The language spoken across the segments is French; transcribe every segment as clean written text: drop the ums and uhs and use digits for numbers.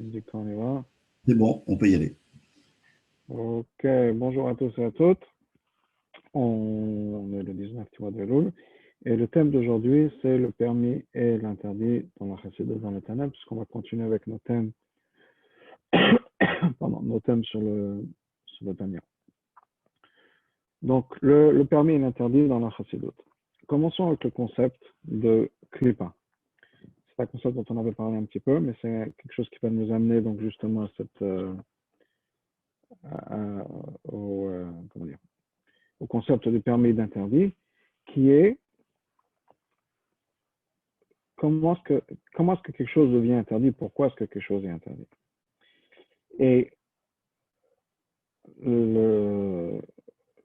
Tu me dis quand on y va. C'est bon, on peut y aller. Ok, bonjour à tous et à toutes. On est le 19 du mois de Elul. Et le thème d'aujourd'hui, c'est le permis et l'interdit dans la Chassidut, dans le Tanakh, puisqu'on va continuer avec nos thèmes, pardon, nos thèmes sur le Tanya. Donc, le permis et l'interdit dans la Chassidut. Commençons avec le concept de Klippa. C'est un concept dont on avait parlé un petit peu, mais c'est quelque chose qui va nous amener donc justement à comment dire, au concept de permis et d'interdit, qui est comment est-ce que quelque chose devient interdit, pourquoi est-ce que quelque chose est interdit. Et le,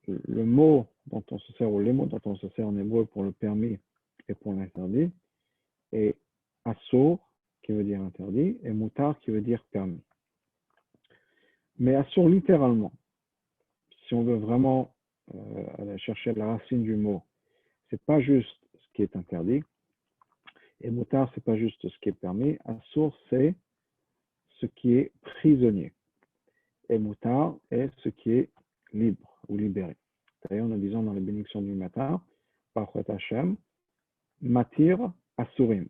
le mot dont on se sert, ou les mots dont on se sert en hébreu pour le permis et pour l'interdit, est assour, qui veut dire interdit, et mutar, qui veut dire permis. Mais assour, littéralement, si on veut vraiment aller chercher la racine du mot, c'est pas juste ce qui est interdit, et mutar, c'est pas juste ce qui est permis. Assour, c'est ce qui est prisonnier. Et mutar est ce qui est libre ou libéré. D'ailleurs, nous disons dans les bénédictions du matin, Baruch Hashem, matir asurim.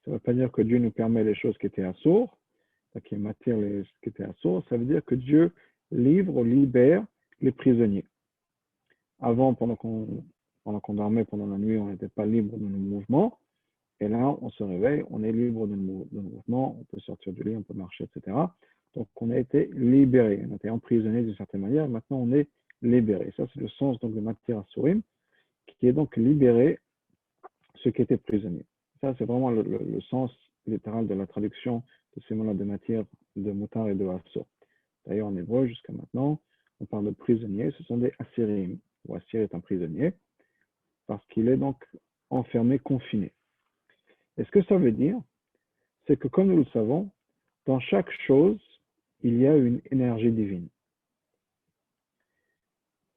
Ça ne veut pas dire que Dieu nous permet les choses qui étaient assour, qui matir les choses qui étaient assour, ça veut dire que Dieu livre ou libère les prisonniers. Avant, pendant qu'on dormait pendant la nuit, on n'était pas libre de nos mouvements. Et là, on se réveille, on est libre de nos mouvements, on peut sortir du lit, on peut marcher, etc. Donc, on a été libéré. On a été emprisonné d'une certaine manière. Et maintenant, on est libéré. Ça, c'est le sens donc, de Matir Asurim, qui est donc libéré ce qui était prisonnier. Ça, c'est vraiment le sens littéral de la traduction de ces mots-là de matière, de Mutar et de Assur. D'ailleurs, en hébreu, jusqu'à maintenant, on parle de prisonniers. Ce sont des Asirim. Ou Assir est un prisonnier, parce qu'il est donc enfermé, confiné. Et ce que ça veut dire, c'est que comme nous le savons, dans chaque chose, il y a une énergie divine.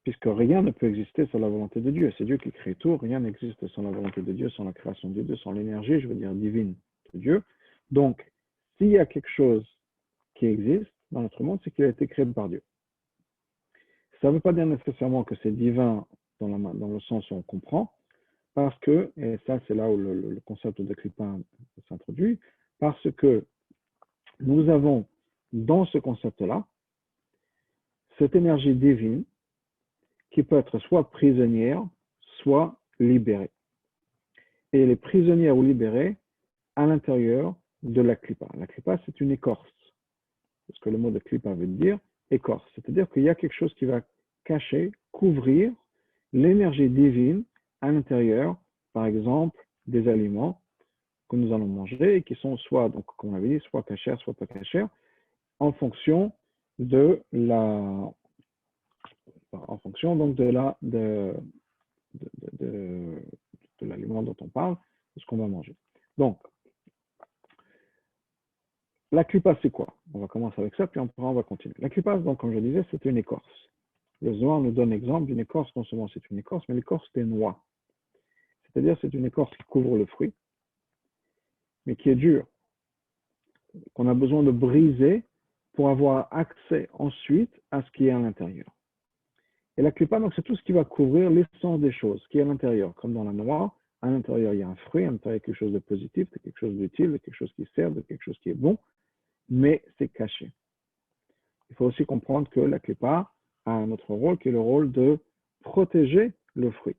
Puisque rien ne peut exister sans la volonté de Dieu. C'est Dieu qui crée tout, rien n'existe sans la volonté de Dieu, sans la création de Dieu, sans l'énergie, je veux dire divine de Dieu. Donc, s'il y a quelque chose qui existe dans notre monde, c'est qu'il a été créé par Dieu. Ça ne veut pas dire nécessairement que c'est divin dans le sens où on comprend, parce que, et ça c'est là où le concept de Klippa s'introduit, parce que nous avons dans ce concept-là cette énergie divine qui peut être soit prisonnière, soit libérée. Et elle est prisonnière ou libérée à l'intérieur de la Klippa. La Klippa, c'est une écorce. C'est ce que le mot de Klippa veut dire, écorce. C'est-à-dire qu'il y a quelque chose qui va cacher, couvrir l'énergie divine à l'intérieur, par exemple, des aliments que nous allons manger et qui sont soit, donc, comme on avait dit, soit cachers, soit pas cachers, en fonction de donc de l'aliment dont on parle, de ce qu'on va manger. Donc, la clipa, c'est quoi? On va commencer avec ça, puis on va continuer. La clipa, donc, comme je disais, c'est une écorce. Le Zohar nous donne l'exemple d'une écorce, non seulement c'est une écorce, mais l'écorce des noix. C'est-à-dire, c'est une écorce qui couvre le fruit, mais qui est dure, qu'on a besoin de briser pour avoir accès ensuite à ce qui est à l'intérieur. Et la clipa, donc, c'est tout ce qui va couvrir l'essence des choses, ce qui est à l'intérieur. Comme dans la noix, à l'intérieur, il y a un fruit, à l'intérieur, il y a quelque chose de positif, de quelque chose d'utile, de quelque chose qui sert, de quelque chose qui est bon, mais c'est caché. Il faut aussi comprendre que la clipa a un autre rôle, qui est le rôle de protéger le fruit.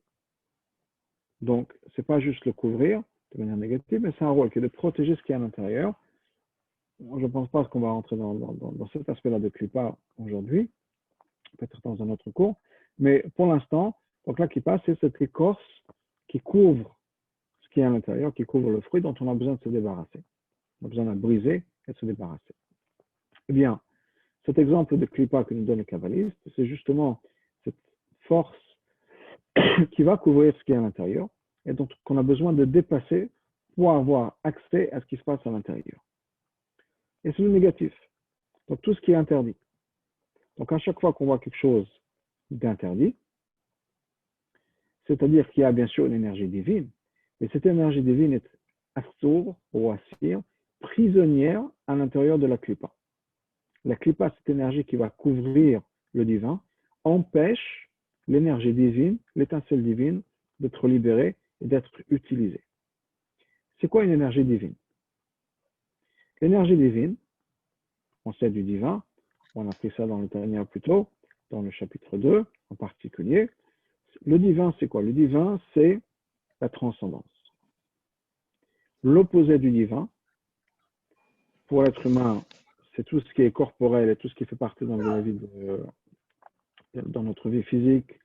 Donc, ce n'est pas juste le couvrir de manière négative, mais c'est un rôle qui est de protéger ce qui est à l'intérieur. Je ne pense pas qu'on va rentrer dans cet aspect-là de clipa aujourd'hui, peut-être dans un autre cours, mais pour l'instant, donc la clipa, c'est cette écorce qui couvre ce qui est à l'intérieur, qui couvre le fruit dont on a besoin de se débarrasser. On a besoin de briser et de se débarrasser. Eh bien, cet exemple de clipa que nous donne le kabbaliste, c'est justement cette force qui va couvrir ce qui est à l'intérieur et donc qu'on a besoin de dépasser pour avoir accès à ce qui se passe à l'intérieur. Et c'est le négatif. Donc tout ce qui est interdit. Donc à chaque fois qu'on voit quelque chose d'interdit, c'est-à-dire qu'il y a bien sûr une énergie divine, mais cette énergie divine est assour ou assir, prisonnière à l'intérieur de la klipa. La klipa, cette énergie qui va couvrir le divin, empêche l'énergie divine, l'étincelle divine, d'être libérée et d'être utilisée. C'est quoi une énergie divine? L'énergie divine, on sait du divin, on a pris ça dans le Tanya plus tôt, dans le chapitre 2 en particulier. Le divin, c'est quoi? Le divin, c'est la transcendance. L'opposé du divin, pour l'être humain, c'est tout ce qui est corporel et tout ce qui fait partie dans notre vie physique,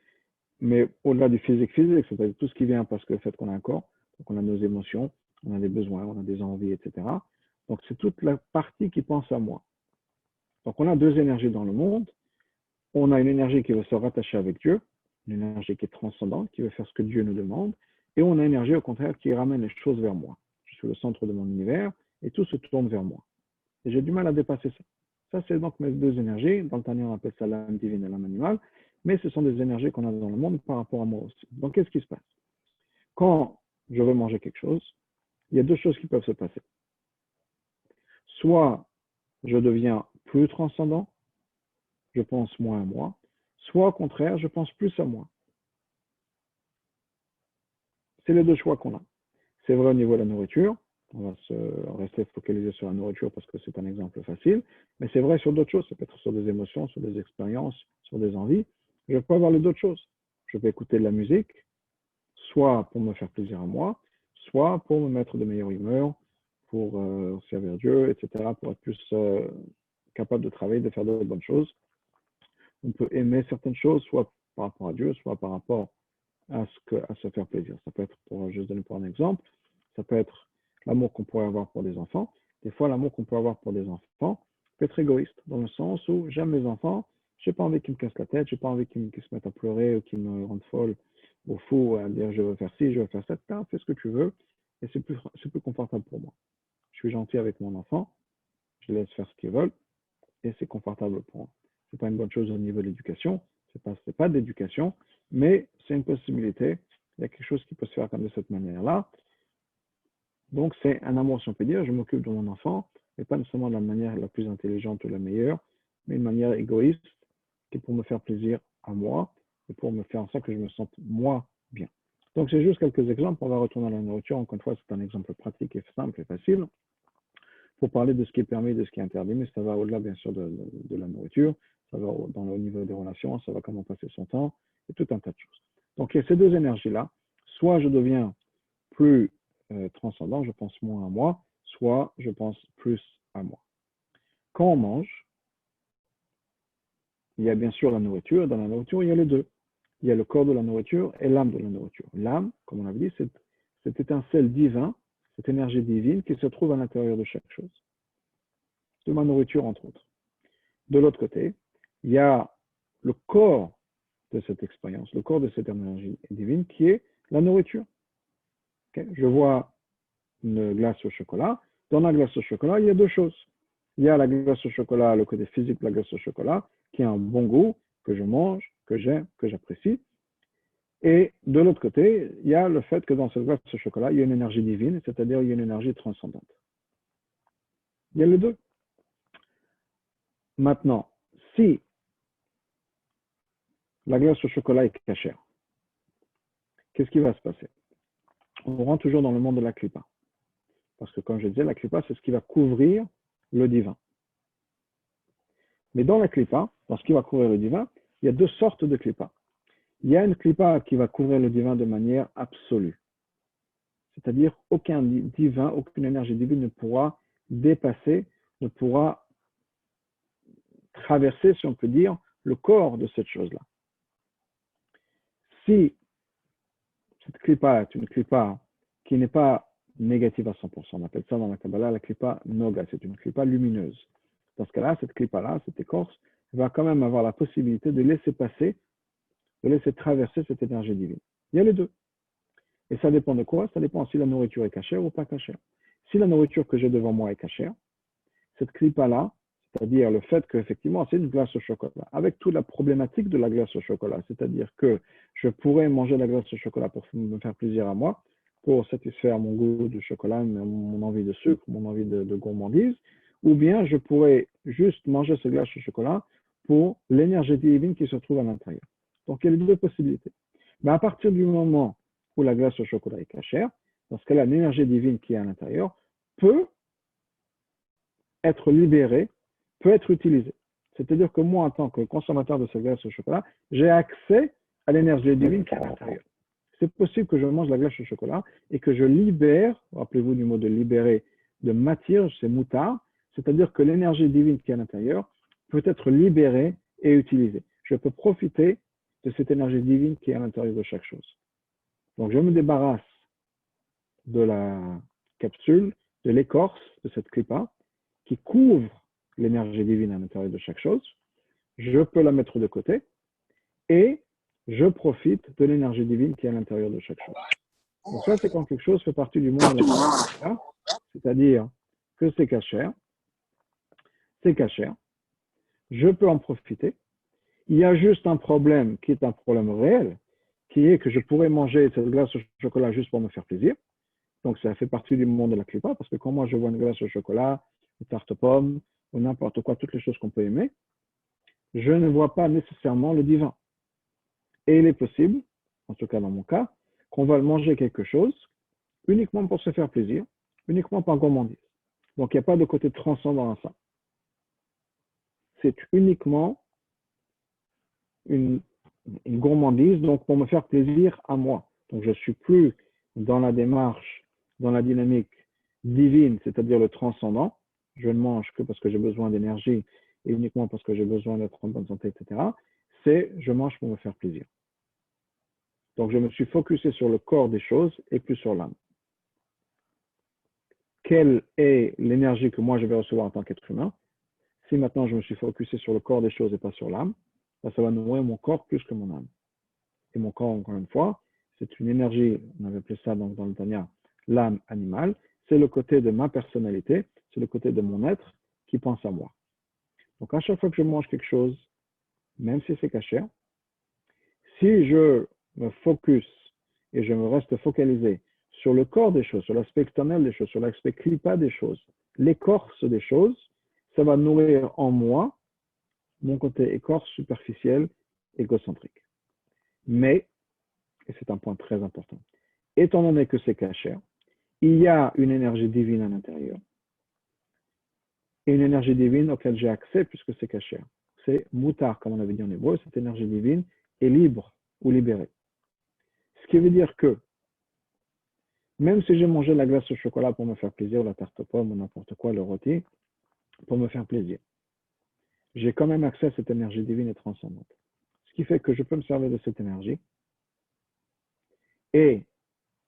mais au-delà du physique, c'est-à-dire tout ce qui vient parce que le fait qu'on a un corps, donc on a nos émotions, on a des besoins, on a des envies, etc. Donc c'est toute la partie qui pense à moi. Donc on a deux énergies dans le monde. On a une énergie qui veut se rattacher avec Dieu, une énergie qui est transcendante, qui veut faire ce que Dieu nous demande, et on a une énergie au contraire qui ramène les choses vers moi. Je suis le centre de mon univers et tout se tourne vers moi. Et j'ai du mal à dépasser ça. Ça, c'est donc mes deux énergies. Dans le Tanya, on appelle ça l'âme divine et l'âme animale, mais ce sont des énergies qu'on a dans le monde par rapport à moi aussi. Donc, qu'est-ce qui se passe? Quand je veux manger quelque chose, il y a deux choses qui peuvent se passer. Soit je deviens plus transcendant, je pense moins à moi, soit au contraire, je pense plus à moi. C'est les deux choix qu'on a. C'est vrai au niveau de la nourriture, on va se rester focalisé sur la nourriture parce que c'est un exemple facile, mais c'est vrai sur d'autres choses, ça peut être sur des émotions, sur des expériences, sur des envies. Je peux avoir les d'autres choses. Je peux écouter de la musique, soit pour me faire plaisir à moi, soit pour me mettre de meilleure humeur, pour servir Dieu, etc., pour être plus capable de travailler, de faire de bonnes choses. On peut aimer certaines choses, soit par rapport à Dieu, soit par rapport à se faire plaisir. Ça peut être, pour juste donner pour un exemple, ça peut être l'amour qu'on pourrait avoir pour des enfants. Des fois, l'amour qu'on peut avoir pour des enfants peut être égoïste, dans le sens où j'aime mes enfants, je n'ai pas envie qu'ils me cassent la tête, je n'ai pas envie qu'ils se mettent à pleurer ou qu'ils me rendent folle ou fou à dire je veux faire ci, je veux faire ça, fais ce que tu veux, et c'est plus confortable pour moi. Je suis gentil avec mon enfant, je laisse faire ce qu'ils veulent, et c'est confortable pour moi. Ce n'est pas une bonne chose au niveau de l'éducation, c'est pas d'éducation, mais c'est une possibilité. Il y a quelque chose qui peut se faire comme de cette manière-là. Donc, c'est un amour, si on peut dire. Je m'occupe de mon enfant, mais pas nécessairement de la manière la plus intelligente ou la meilleure, mais une manière égoïste qui est pour me faire plaisir à moi et pour me faire en sorte que je me sente moi bien. Donc, c'est juste quelques exemples. On va retourner à la nourriture. Encore une fois, c'est un exemple pratique et simple et facile pour parler de ce qui est permis et de ce qui est interdit, mais ça va au-delà, bien sûr, de la nourriture. Ça va dans le niveau des relations, ça va comment passer son temps et tout un tas de choses. Donc, il y a ces deux énergies-là. Soit je deviens plus transcendant, je pense moins à moi, soit je pense plus à moi. Quand on mange, il y a bien sûr la nourriture. Dans la nourriture, il y a les deux. Il y a le corps de la nourriture et l'âme de la nourriture. L'âme, comme on avait dit, c'est cette étincelle divine, cette énergie divine qui se trouve à l'intérieur de chaque chose. De ma nourriture, entre autres. De l'autre côté, il y a le corps de cette expérience, le corps de cette énergie divine qui est la nourriture. Okay? Je vois une glace au chocolat. Dans la glace au chocolat, il y a deux choses. Il y a la glace au chocolat, le côté physique de la glace au chocolat, qui a un bon goût, que je mange, que j'aime, que j'apprécie. Et de l'autre côté, il y a le fait que dans cette glace au chocolat, il y a une énergie divine, c'est-à-dire il y a une énergie transcendante. Il y a les deux. Maintenant, si la glace au chocolat est cachère, qu'est-ce qui va se passer? On rentre toujours dans le monde de la klipa. Parce que, comme je disais, la klipa, c'est ce qui va couvrir le divin. Mais dans la klipa, dans ce qui va couvrir le divin, il y a deux sortes de klipa. Il y a une klipa qui va couvrir le divin de manière absolue. C'est-à-dire, aucun divin, aucune énergie divine ne pourra dépasser, ne pourra traverser, si on peut dire, le corps de cette chose-là. Si cette klipa est une klipa qui n'est pas négative à 100%, on appelle ça dans la Kabbalah la klipa noga, c'est une klipa lumineuse. Dans ce cas-là, cette klipa-là, cette écorce, va quand même avoir la possibilité de laisser passer, de laisser traverser cette énergie divine. Il y a les deux. Et ça dépend de quoi? Ça dépend si la nourriture est cachère ou pas cachère. Si la nourriture que j'ai devant moi est cachère, cette klipa-là, c'est-à-dire le fait qu'effectivement c'est une glace au chocolat, avec toute la problématique de la glace au chocolat, c'est-à-dire que je pourrais manger la glace au chocolat pour me faire plaisir à moi, pour satisfaire mon goût du chocolat, mon envie de sucre, mon envie de gourmandise, ou bien je pourrais juste manger ce glace au chocolat pour l'énergie divine qui se trouve à l'intérieur. Donc, il y a les deux possibilités. Mais à partir du moment où la glace au chocolat est cachère, dans ce cas-là, l'énergie divine qui est à l'intérieur peut être libérée, peut être utilisée. C'est-à-dire que moi, en tant que consommateur de cette glace au chocolat, j'ai accès à l'énergie divine qui est à l'intérieur. C'est possible que je mange la glace au chocolat et que je libère, rappelez-vous du mot de libérer, de matière, c'est moutard, c'est-à-dire que l'énergie divine qui est à l'intérieur peut être libérée et utilisée. Je peux profiter de cette énergie divine qui est à l'intérieur de chaque chose. Donc, je me débarrasse de la capsule, de l'écorce de cette clipa qui couvre l'énergie divine à l'intérieur de chaque chose. Je peux la mettre de côté et je profite de l'énergie divine qui est à l'intérieur de chaque chose. Donc ça, c'est quand quelque chose fait partie du monde de la clipa, c'est-à-dire que c'est cachère, je peux en profiter. Il y a juste un problème qui est un problème réel, qui est que je pourrais manger cette glace au chocolat juste pour me faire plaisir. Donc, ça fait partie du monde de la clipa, parce que quand moi je vois une glace au chocolat, une tarte aux pommes, ou n'importe quoi, toutes les choses qu'on peut aimer, je ne vois pas nécessairement le divin. Et il est possible, en tout cas dans mon cas, qu'on va manger quelque chose uniquement pour se faire plaisir, uniquement par gourmandise. Donc, il n'y a pas de côté transcendant à ça. C'est uniquement une gourmandise, donc pour me faire plaisir à moi. Donc, je ne suis plus dans la démarche, dans la dynamique divine, c'est-à-dire le transcendant. Je ne mange que parce que j'ai besoin d'énergie et uniquement parce que j'ai besoin d'être en bonne santé, etc. C'est je mange pour me faire plaisir. Donc, je me suis focusé sur le corps des choses et plus sur l'âme. Quelle est l'énergie que moi je vais recevoir en tant qu'être humain? Si maintenant je me suis focusé sur le corps des choses et pas sur l'âme, ça va nourrir mon corps plus que mon âme. Et mon corps, encore une fois, c'est une énergie, on avait appelé ça dans le Tanya, l'âme animale, c'est le côté de ma personnalité, c'est le côté de mon être qui pense à moi. Donc à chaque fois que je mange quelque chose, même si c'est caché, si je me focus et je me reste focalisé sur le corps des choses, sur l'aspect externel des choses, sur l'aspect clipa des choses, l'écorce des choses, ça va nourrir en moi mon côté écorce superficiel, égocentrique. Mais, et c'est un point très important, étant donné que c'est caché, il y a une énergie divine à l'intérieur. Et une énergie divine auquel j'ai accès puisque c'est caché. C'est moutar, comme on avait dit en hébreu, cette énergie divine est libre ou libérée. Ce qui veut dire que, même si j'ai mangé la glace au chocolat pour me faire plaisir, ou la tarte aux pommes, ou n'importe quoi, le rôti, pour me faire plaisir, j'ai quand même accès à cette énergie divine et transcendante. Ce qui fait que je peux me servir de cette énergie et,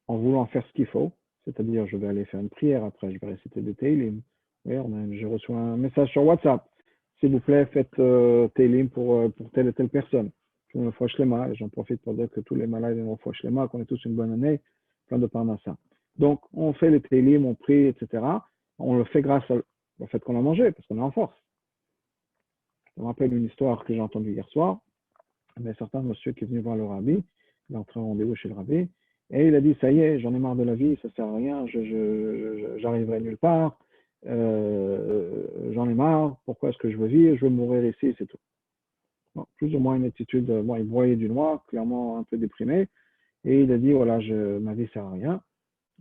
en voulant faire ce qu'il faut, c'est-à-dire je vais aller faire une prière après, je vais réciter des Teilim. J'ai reçu un message sur WhatsApp. S'il vous plaît, faites Teilim pour telle et telle personne. Je me fâche les mains et j'en profite pour dire que tous les malades me fâche les mains, qu'on ait tous une bonne année, plein de parnassa. Donc, on fait les Teilim, on prie, etc. On le fait grâce au fait qu'on a mangé, parce qu'on est en force. Je me rappelle une histoire que j'ai entendue hier soir. Il y a un certain monsieur qui est venu voir le rabbi, il est entré en rendez-vous chez le rabbi, et il a dit, ça y est, j'en ai marre de la vie, ça sert à rien, j'arriverai nulle part, j'en ai marre, pourquoi est-ce que je veux vivre, je veux mourir ici, c'est tout. Bon, plus ou moins une attitude, bon, il broyait du noir, clairement un peu déprimé, et il a dit, voilà, ma vie sert à rien,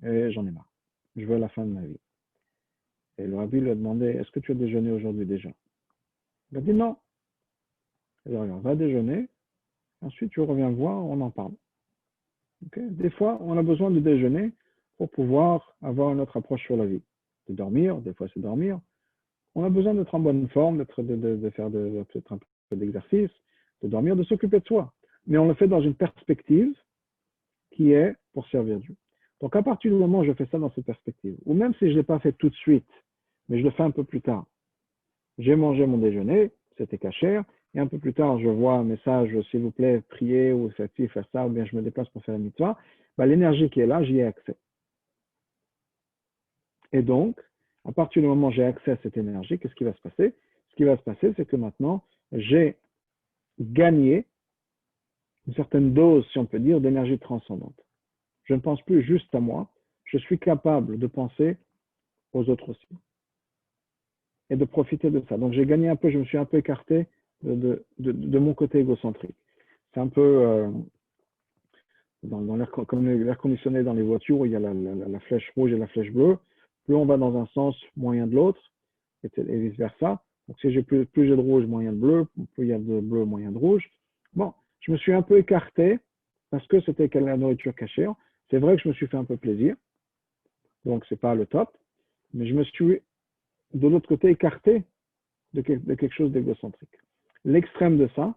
et j'en ai marre, je veux la fin de ma vie. Et le rabbi lui a demandé, est-ce que tu as déjeuné aujourd'hui déjà? Il a dit non. Alors, on va déjeuner, ensuite tu reviens voir, on en parle. Okay. Des fois, on a besoin de déjeuner pour pouvoir avoir une autre approche sur la vie. De dormir, des fois c'est dormir. On a besoin d'être en bonne forme, de faire peut-être un peu d'exercice, de dormir, de s'occuper de soi. Mais on le fait dans une perspective qui est pour servir Dieu. Donc à partir du moment où je fais ça dans cette perspective, ou même si je ne l'ai pas fait tout de suite, mais je le fais un peu plus tard, j'ai mangé mon déjeuner, c'était cachère, et un peu plus tard, je vois un message, s'il vous plaît, priez, ou faire ci, faire ça, ou bien je me déplace pour faire la mitzvah, l'énergie qui est là, j'y ai accès. Et donc, à partir du moment où j'ai accès à cette énergie, qu'est-ce qui va se passer? Ce qui va se passer, c'est que maintenant, j'ai gagné une certaine dose, si on peut dire, d'énergie transcendante. Je ne pense plus juste à moi. Je suis capable de penser aux autres aussi. Et de profiter de ça. Donc j'ai gagné un peu, je me suis un peu écarté de mon côté égocentrique. C'est un peu dans l'air, comme l'air conditionné dans les voitures, il y a la flèche rouge et la flèche bleue. Plus on va dans un sens, moins il y a de l'autre, et vice-versa. Donc si j'ai plus j'ai de rouge, moins il y a de bleu, plus il y a de bleu, moins il y a de rouge. Bon, je me suis un peu écarté parce que c'était la nourriture cachée. C'est vrai que je me suis fait un peu plaisir, donc c'est pas le top, mais je me suis de l'autre côté écarté de quelque chose d'égocentrique. L'extrême de ça,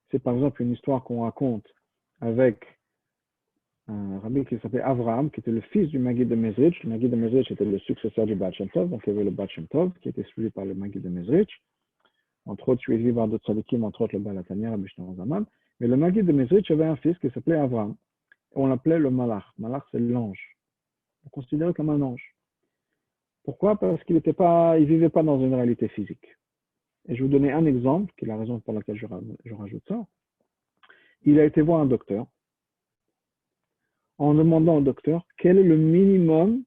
c'est par exemple une histoire qu'on raconte avec un rabbi qui s'appelait Avraham, qui était le fils du Maggid de Mezrich. Le Maggid de Mezrich était le successeur du Baal Shem Tov, donc il y avait le Baal Shem Tov qui était suivi par le Maggid de Mezrich, entre autres suivi par d'autres tzadikim, entre autres le Baal HaTanya, Rabbi Shneur Zaman. Mais le Maggid de Mezrich avait un fils qui s'appelait Avraham. On l'appelait le Malach. Malach, c'est l'ange. On considérait comme un ange. Pourquoi? Parce qu'il ne vivait pas dans une réalité physique. Et je vais vous donner un exemple, qui est la raison pour laquelle je rajoute ça. Il a été voir un docteur en demandant au docteur quel est le minimum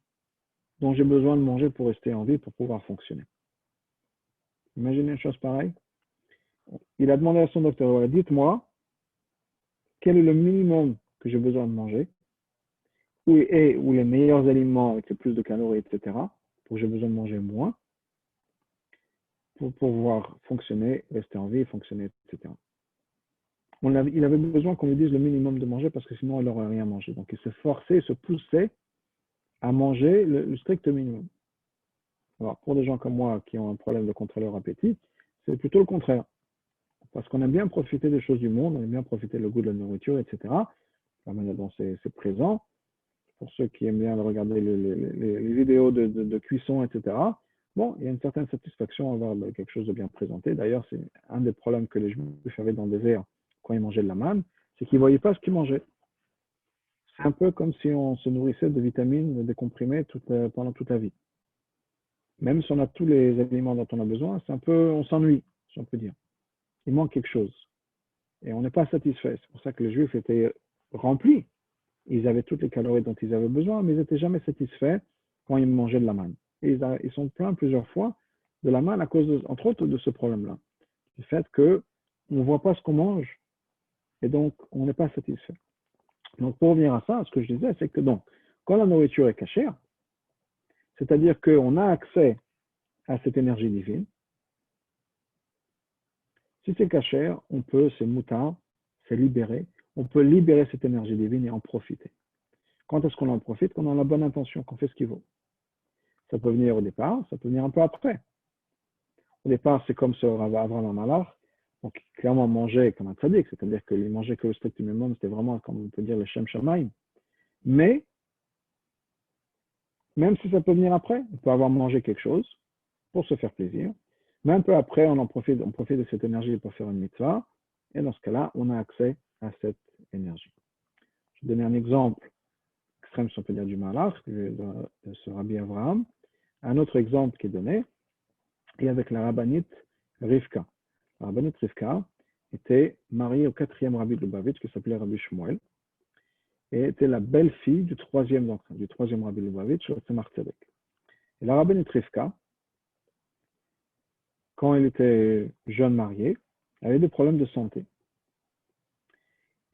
dont j'ai besoin de manger pour rester en vie, pour pouvoir fonctionner. Imaginez une chose pareille. Il a demandé à son docteur, dites-moi, quel est le minimum que j'ai besoin de manger, où les meilleurs aliments avec le plus de calories, etc., pour que j'ai besoin de manger moins, pour pouvoir fonctionner, rester en vie, fonctionner, etc. Il avait besoin qu'on lui dise le minimum de manger parce que sinon il n'aurait rien mangé. Donc il se forçait, il se poussait à manger le strict minimum. Alors pour des gens comme moi qui ont un problème de contrôler leur appétit, c'est plutôt le contraire. Parce qu'on aime bien profiter des choses du monde, on aime bien profiter le goût de la nourriture, etc. La manière dont c'est présent. Pour ceux qui aiment bien regarder les vidéos de cuisson, etc. Bon, il y a une certaine satisfaction à avoir quelque chose de bien présenté. D'ailleurs, c'est un des problèmes que les Juifs avaient dans le désert quand ils mangeaient de la manne, c'est qu'ils ne voyaient pas ce qu'ils mangeaient. C'est un peu comme si on se nourrissait de vitamines, des comprimés pendant toute la vie. Même si on a tous les aliments dont on a besoin, c'est un peu, on s'ennuie, si on peut dire. Il manque quelque chose. Et on n'est pas satisfait. C'est pour ça que les Juifs étaient remplis. Ils avaient toutes les calories dont ils avaient besoin, mais ils n'étaient jamais satisfaits quand ils mangeaient de la manne. Et ils sont plaints plusieurs fois de la manne à cause, entre autres, de ce problème-là. Du fait qu'on ne voit pas ce qu'on mange et donc on n'est pas satisfait. Donc pour revenir à ça, ce que je disais, c'est que donc, quand la nourriture est cachée, c'est-à-dire qu'on a accès à cette énergie divine, si c'est caché, on peut, c'est moutard, c'est libéré, on peut libérer cette énergie divine et en profiter. Quand est-ce qu'on en profite? Quand on a la bonne intention, qu'on fait ce qu'il vaut. Ça peut venir au départ, ça peut venir un peu après. Au départ, c'est comme ce Avraham Malach, donc clairement manger comme un tzaddik, c'est-à-dire qu'il mangeait que le strict minimum, c'était vraiment, comme on peut dire, le Shem Shamaim. Mais, même si ça peut venir après, on peut avoir mangé quelque chose pour se faire plaisir. Mais un peu après, on profite de cette énergie pour faire une mitzvah. Et dans ce cas-là, on a accès à cette énergie. Je vais donner un exemple extrême, si on peut dire, du Malach, de ce Rabbi Avraham. Un autre exemple qui est donné est avec la rabbinite Rivka. La rabbinite Rivka était mariée au 4e Rabbi de Lubavitch, qui s'appelait Rabbi Shmuel, et était la belle-fille du 3e Rabbi de Lubavitch, le Tzemach Tzedek. Et la rabbinite Rivka, quand elle était jeune mariée, elle avait des problèmes de santé.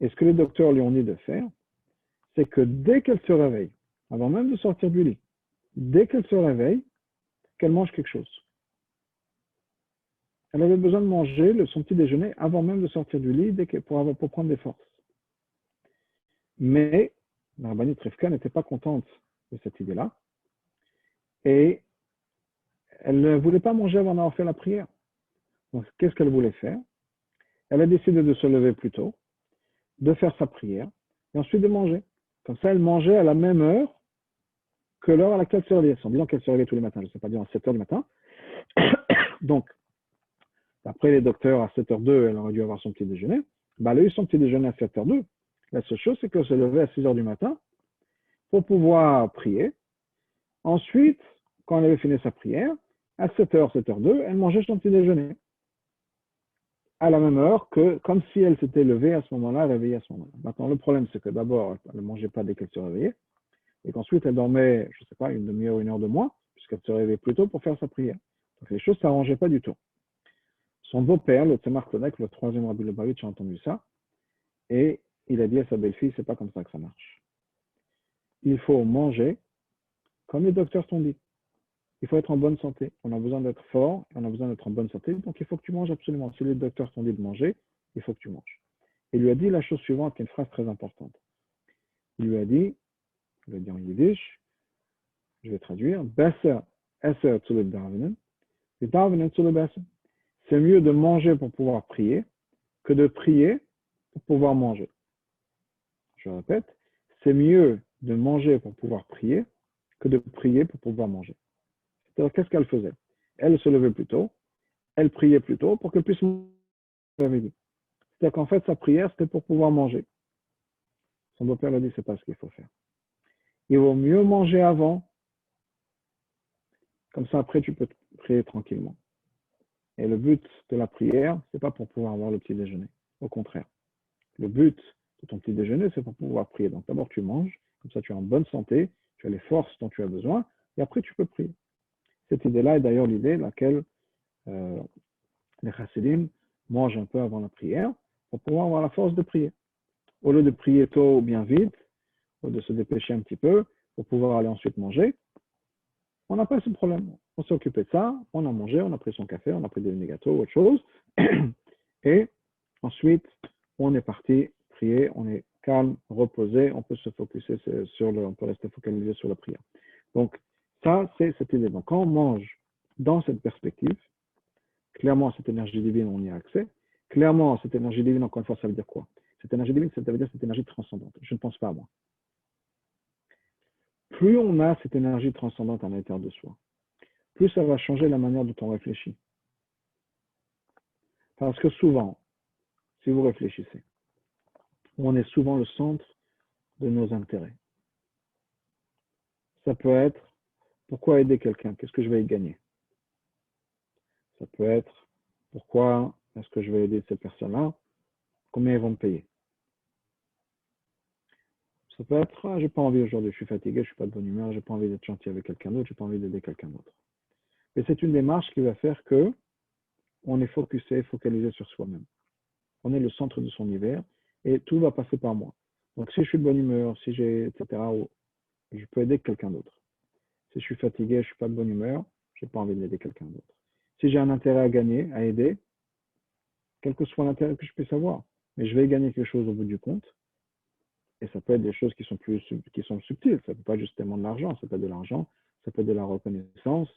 Et ce que les docteurs lui ont dit de faire, c'est que dès qu'elle se réveille, avant même de sortir du lit, dès qu'elle se réveille, qu'elle mange quelque chose. Elle avait besoin de manger son petit déjeuner avant même de sortir du lit pour prendre des forces. Mais la rabbinite Rivka n'était pas contente de cette idée-là. Et elle ne voulait pas manger avant d'avoir fait la prière. Donc, qu'est-ce qu'elle voulait faire? Elle a décidé de se lever plus tôt, de faire sa prière, et ensuite de manger. Comme ça, elle mangeait à la même heure que l'heure à laquelle elle se réveillait. Sans disant qu'elle se réveillait tous les matins, je ne sais pas dire à 7 heures du matin. Donc, après les docteurs, à 7h02, elle aurait dû avoir son petit déjeuner. Elle a eu son petit déjeuner à 7h02. La seule chose, c'est qu'elle se levait à 6h du matin pour pouvoir prier. Ensuite, quand elle avait fini sa prière, à 7h02, elle mangeait son petit déjeuner. à la même heure que comme si elle s'était levée à ce moment-là, réveillée à ce moment-là. Maintenant, le problème, c'est que d'abord, elle ne mangeait pas dès qu'elle se réveillait, et qu'ensuite, elle dormait, je ne sais pas, une demi-heure, une heure de moins, puisqu'elle se réveillait plus tôt pour faire sa prière. Donc, les choses ne s'arrangeaient pas du tout. Son beau-père, le Tzemach Tzedek, le troisième Rabbi Lubavitch, a entendu ça, et il a dit à sa belle-fille, c'est pas comme ça que ça marche. Il faut manger comme les docteurs t'ont dit. Il faut être en bonne santé. On a besoin d'être fort, et on a besoin d'être en bonne santé, donc il faut que tu manges absolument. Si les docteurs t'ont dit de manger, il faut que tu manges. Il lui a dit la chose suivante, qui est une phrase très importante. Il lui a dit, je vais dire en yiddish, je vais traduire, Besser esser zu darvenen, et darvenen zu besser. C'est mieux de manger pour pouvoir prier que de prier pour pouvoir manger. Je répète, c'est mieux de manger pour pouvoir prier que de prier pour pouvoir manger. C'est-à-dire, qu'est-ce qu'elle faisait? Elle se levait plus tôt, elle priait plus tôt pour qu'elle puisse manger. C'est-à-dire qu'en fait, sa prière, c'était pour pouvoir manger. Son beau-père lui a dit, c'est pas ce qu'il faut faire. Il vaut mieux manger avant, comme ça après tu peux prier tranquillement. Et le but de la prière, c'est pas pour pouvoir avoir le petit déjeuner. Au contraire. Le but de ton petit déjeuner, c'est pour pouvoir prier. Donc d'abord tu manges, comme ça tu es en bonne santé, tu as les forces dont tu as besoin, et après tu peux prier. Cette idée-là est d'ailleurs l'idée laquelle les chassidim mangent un peu avant la prière pour pouvoir avoir la force de prier. Au lieu de prier tôt ou bien vite, ou de se dépêcher un petit peu pour pouvoir aller ensuite manger, on n'a pas ce problème. On s'est occupé de ça, on a mangé, on a pris son café, on a pris des gâteaux, autre chose, et ensuite on est parti prier, on est calme, reposé, on peut se focuser on peut rester focalisé sur la prière. Donc ça, c'est cette idée. Donc quand on mange dans cette perspective, clairement cette énergie divine, on y a accès. Clairement, cette énergie divine, encore une fois, ça veut dire quoi? Cette énergie divine, ça veut dire cette énergie transcendante. Je ne pense pas à moi. Plus on a cette énergie transcendante à l'intérieur de soi, plus ça va changer la manière dont on réfléchit. Parce que souvent, si vous réfléchissez, on est souvent le centre de nos intérêts. Ça peut être, pourquoi aider quelqu'un? Qu'est-ce que je vais y gagner? Ça peut être, pourquoi est-ce que je vais aider ces personnes-là? Combien ils vont me payer? Ça peut être, j'ai pas envie aujourd'hui, je suis fatigué, je suis pas de bonne humeur, j'ai pas envie d'être gentil avec quelqu'un d'autre, j'ai pas envie d'aider quelqu'un d'autre. Et c'est une démarche qui va faire que on est focalisé sur soi-même. On est le centre de son univers et tout va passer par moi. Donc si je suis de bonne humeur, si j'ai, etc., je peux aider quelqu'un d'autre. Si je suis fatigué, je suis pas de bonne humeur, j'ai pas envie d'aider quelqu'un d'autre. Si j'ai un intérêt à gagner, à aider, quel que soit l'intérêt que je puisse avoir, mais je vais gagner quelque chose au bout du compte. Et ça peut être des choses qui sont subtiles. Ça peut pas justement de l'argent. Ça peut être de l'argent, ça peut être de la reconnaissance,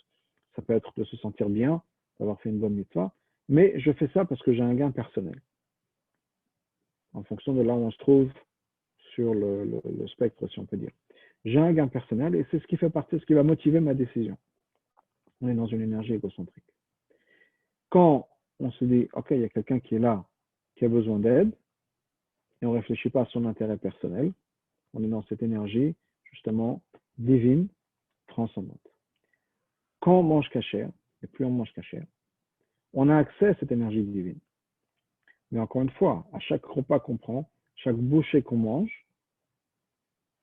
ça peut être de se sentir bien, d'avoir fait une bonne mitzvah. Mais je fais ça parce que j'ai un gain personnel. En fonction de là où on se trouve sur le spectre, si on peut dire. J'ai un gain personnel et c'est ce qui fait partie, ce qui va motiver ma décision. On est dans une énergie égocentrique. Quand on se dit, OK, il y a quelqu'un qui est là, qui a besoin d'aide, et on ne réfléchit pas à son intérêt personnel, on est dans cette énergie, justement, divine, transcendante. Quand on mange cachère, et plus on mange cachère, on a accès à cette énergie divine. Mais encore une fois, à chaque repas qu'on prend, chaque bouchée qu'on mange,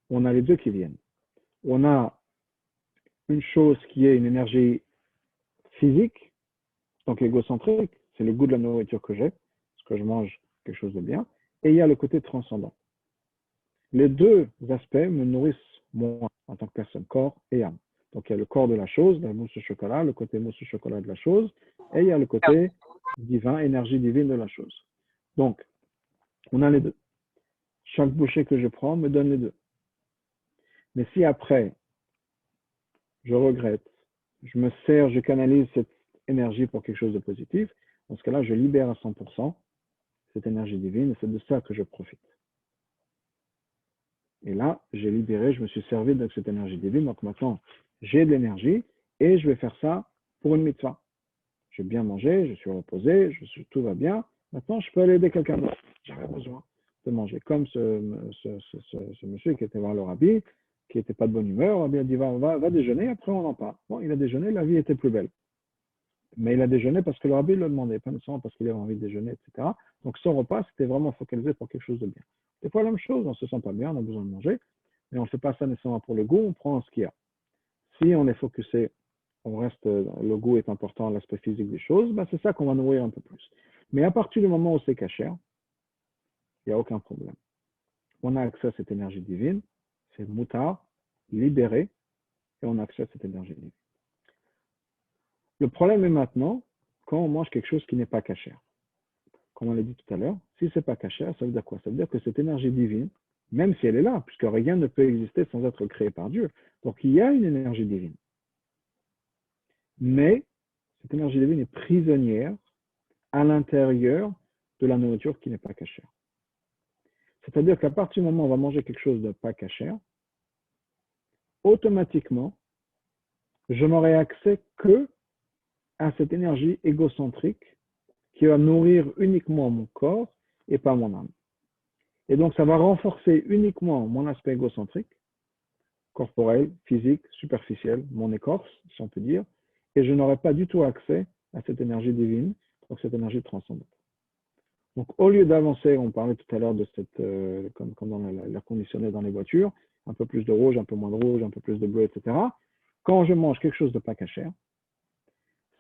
on a les deux qui viennent. On a une chose qui est une énergie physique, donc égocentrique, c'est le goût de la nourriture que j'ai, parce que je mange quelque chose de bien, et il y a le côté transcendant. Les deux aspects me nourrissent moi en tant que personne, corps et âme. Donc il y a le corps de la chose, la mousse au chocolat, le côté mousse au chocolat de la chose, et il y a le côté divin, énergie divine de la chose. Donc, on a les deux. Chaque bouchée que je prends me donne les deux. Mais si après, je regrette, je me sers, je canalise cette énergie pour quelque chose de positif, dans ce cas-là, je libère à 100% cette énergie divine et c'est de ça que je profite. Et là, j'ai libéré, je me suis servi de cette énergie divine. Donc maintenant, j'ai de l'énergie et je vais faire ça pour une mitzvah. J'ai bien mangé, je suis reposé, tout va bien. Maintenant, je peux aller aider quelqu'un d'autre. J'avais besoin de manger. Comme ce monsieur qui était voir le rabbi, qui n'était pas de bonne humeur, le rabbi a dit va déjeuner, après on en parle. Bon, il a déjeuné, la vie était plus belle. Mais il a déjeuné parce que le rabbi le demandait, pas nécessairement parce qu'il avait envie de déjeuner, etc. Donc son repas, c'était vraiment focalisé pour quelque chose de bien. Des fois, la même chose, on ne se sent pas bien, on a besoin de manger, mais on ne fait pas ça nécessairement pour le goût, on prend ce qu'il y a. Si on est focusé, on reste, le goût est important, l'aspect physique des choses, ben c'est ça qu'on va nourrir un peu plus. Mais à partir du moment où c'est caché, il n'y a aucun problème. On a accès à cette énergie divine, c'est moutar, libéré, et on a accès à cette énergie divine. Le problème est maintenant quand on mange quelque chose qui n'est pas caché. Comme on l'a dit tout à l'heure, si ce n'est pas caché, ça veut dire quoi? Ça veut dire que cette énergie divine, même si elle est là, puisque rien ne peut exister sans être créé par Dieu, donc il y a une énergie divine. Mais cette énergie divine est prisonnière à l'intérieur de la nourriture qui n'est pas cachée. C'est-à-dire qu'à partir du moment où on va manger quelque chose de pas caché, automatiquement, je n'aurai accès que à cette énergie égocentrique qui va nourrir uniquement mon corps et pas mon âme. Et donc, ça va renforcer uniquement mon aspect égocentrique, corporel, physique, superficiel, mon écorce, si on peut dire, et je n'aurai pas du tout accès à cette énergie divine, donc cette énergie transcendante. Donc, au lieu d'avancer, on parlait tout à l'heure de cette, comme dans l'air conditionné dans les voitures, un peu plus de rouge, un peu moins de rouge, un peu plus de bleu, etc. Quand je mange quelque chose de pas caché,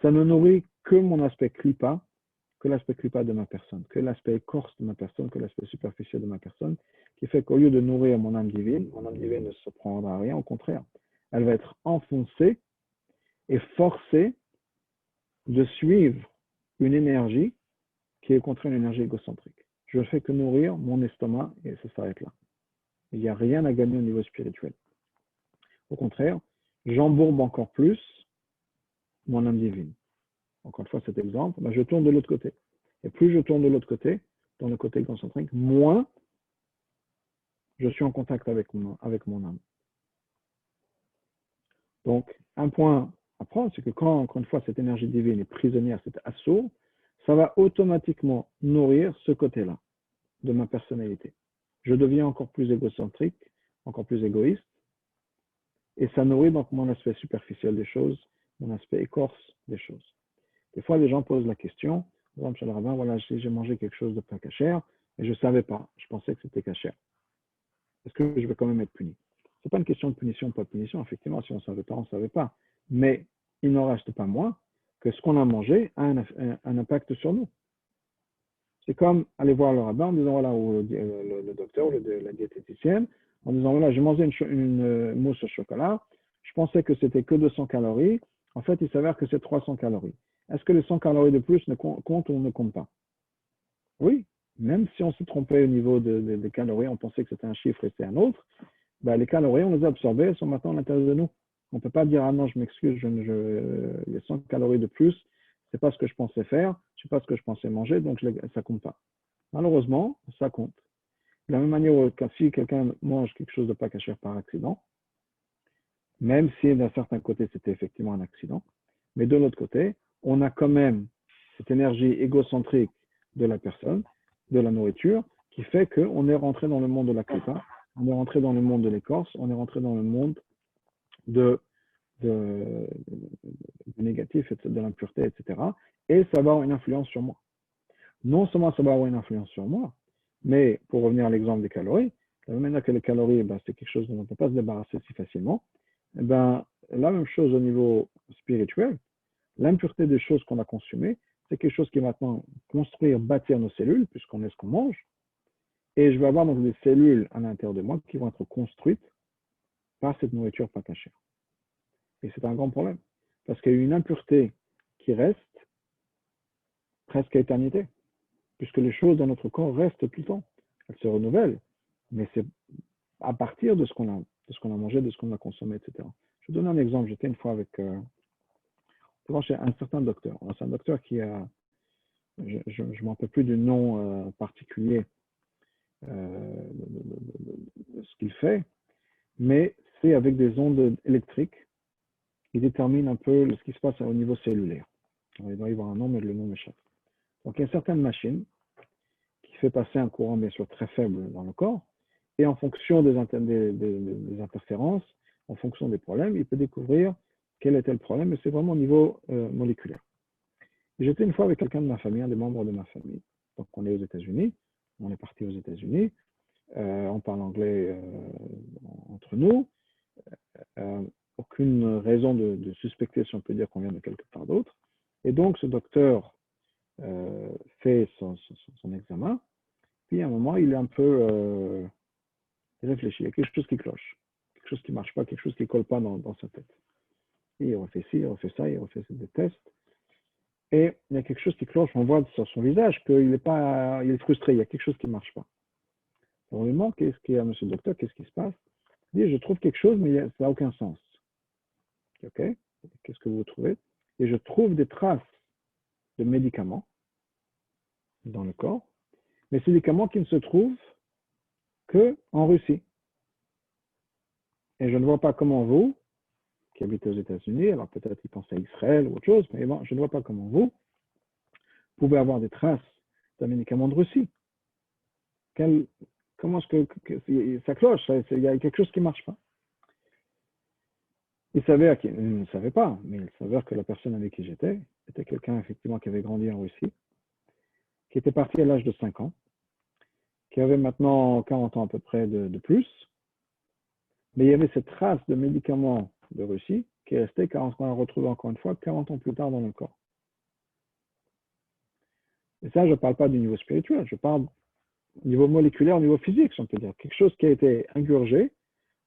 ça ne nourrit que mon aspect klipa, que l'aspect klipa de ma personne, que l'aspect écorce de ma personne, que l'aspect superficiel de ma personne, qui fait qu'au lieu de nourrir mon âme divine ne se prendra à rien, au contraire. Elle va être enfoncée et forcée de suivre une énergie qui est au contraire une énergie égocentrique. Je ne fais que nourrir mon estomac et ça s'arrête là. Il n'y a rien à gagner au niveau spirituel. Au contraire, j'embourbe encore plus mon âme divine. Encore une fois, cet exemple, je tourne de l'autre côté. Et plus je tourne de l'autre côté, dans le côté égocentrique, moins je suis en contact avec mon âme. Donc, un point à prendre, c'est que quand, encore une fois, cette énergie divine est prisonnière, cet assaut, ça va automatiquement nourrir ce côté-là de ma personnalité. Je deviens encore plus égocentrique, encore plus égoïste, et ça nourrit donc mon aspect superficiel des choses, mon aspect écorce des choses. Des fois, les gens posent la question, par exemple, chez le rabbin, voilà, j'ai mangé quelque chose de pas cachère, et je ne savais pas, je pensais que c'était cachère. Est-ce que je vais quand même être puni? Ce n'est pas une question de punition ou pas de punition, effectivement, si on ne savait pas, on ne savait pas. Mais il n'en reste pas moins que ce qu'on a mangé a un impact sur nous. C'est comme aller voir le rabbin en disant, voilà, ou le docteur, ou la diététicienne, en disant, voilà, j'ai mangé une mousse au chocolat, je pensais que c'était que 200 calories, en fait, il s'avère que c'est 300 calories. Est-ce que les 100 calories de plus comptent ou ne comptent pas? Oui, même si on s'est trompé au niveau des calories, on pensait que c'était un chiffre et c'est un autre, ben, les calories, on les a absorbées, elles sont maintenant à l'intérieur de nous. On ne peut pas dire, ah non, je m'excuse, les 100 calories de plus, c'est pas ce que je pensais faire, c'est pas ce que je pensais manger, donc ça ne compte pas. Malheureusement, ça compte. De la même manière que si quelqu'un mange quelque chose de pas caché par accident, même si d'un certain côté c'était effectivement un accident, mais de l'autre côté, on a quand même cette énergie égocentrique de la personne, de la nourriture, qui fait qu'on est rentré dans le monde de la klipa, on est rentré dans le monde de l'écorce, on est rentré dans le monde de négatif, de l'impureté, etc. Et ça va avoir une influence sur moi. Non seulement ça va avoir une influence sur moi, mais pour revenir à l'exemple des calories, de la même manière que les calories, c'est quelque chose dont on ne peut pas se débarrasser si facilement, la même chose au niveau spirituel, l'impureté des choses qu'on a consommées, c'est quelque chose qui va maintenant construire, bâtir nos cellules, puisqu'on est ce qu'on mange, et je vais avoir donc des cellules à l'intérieur de moi qui vont être construites par cette nourriture pas cachée. Et c'est un grand problème, parce qu'il y a une impureté qui reste presque à éternité, puisque les choses dans notre corps restent tout le temps. Elles se renouvellent, mais c'est à partir de ce qu'on a mangé, de ce qu'on a consommé, etc. Je vais donner un exemple. J'étais une fois avec chez un certain docteur. C'est un docteur qui a, je ne me rappelle plus du nom particulier de ce qu'il fait, mais c'est avec des ondes électriques. Il détermine un peu ce qui se passe au niveau cellulaire. Alors, il doit y avoir un nom, mais le nom m'échappe. Donc, il y a une certaine machine qui fait passer un courant, bien sûr, très faible dans le corps, et en fonction des interférences, en fonction des problèmes, il peut découvrir quel était le problème, et c'est vraiment au niveau moléculaire. J'étais une fois avec quelqu'un de ma famille, un des membres de ma famille. Donc, on est aux États-Unis. On est parti aux États-Unis. On parle anglais entre nous. Aucune raison de suspecter, si on peut dire, qu'on vient de quelque part d'autre. Et donc, ce docteur fait son examen. Puis, à un moment, il est un peu il réfléchit. Il y a quelque chose qui cloche. Quelque chose qui ne marche pas, quelque chose qui ne colle pas dans sa tête. Et il refait ci, il refait ça, il refait des tests. Et il y a quelque chose qui cloche. On voit sur son visage qu'il est frustré. Il y a quelque chose qui ne marche pas. On lui demande qu'est-ce qu'il y a, monsieur le docteur, qu'est-ce qui se passe? Il dit, je trouve quelque chose, mais ça n'a aucun sens. Ok, qu'est-ce que vous trouvez? Et je trouve des traces de médicaments dans le corps, mais ces médicaments qui ne se trouvent qu'en Russie. Et je ne vois pas comment vous, qui habitez aux États-Unis, alors peut-être qu'ils pensent à Israël ou autre chose, mais bon, je ne vois pas comment vous pouvez avoir des traces d'un médicament de Russie. Comment est-ce que ça cloche? Il y a quelque chose qui ne marche pas. Il ne savait pas, mais il s'avère que la personne avec qui j'étais était quelqu'un effectivement qui avait grandi en Russie, qui était parti à l'âge de 5 ans, qui avait maintenant 40 ans à peu près de plus, mais il y avait cette trace de médicaments de Russie qui est restée, qu'on a retrouvé encore une fois 40 ans plus tard dans le corps. Et ça, je ne parle pas du niveau spirituel, je parle au niveau moléculaire, au niveau physique, si on peut dire. Quelque chose qui a été ingurgé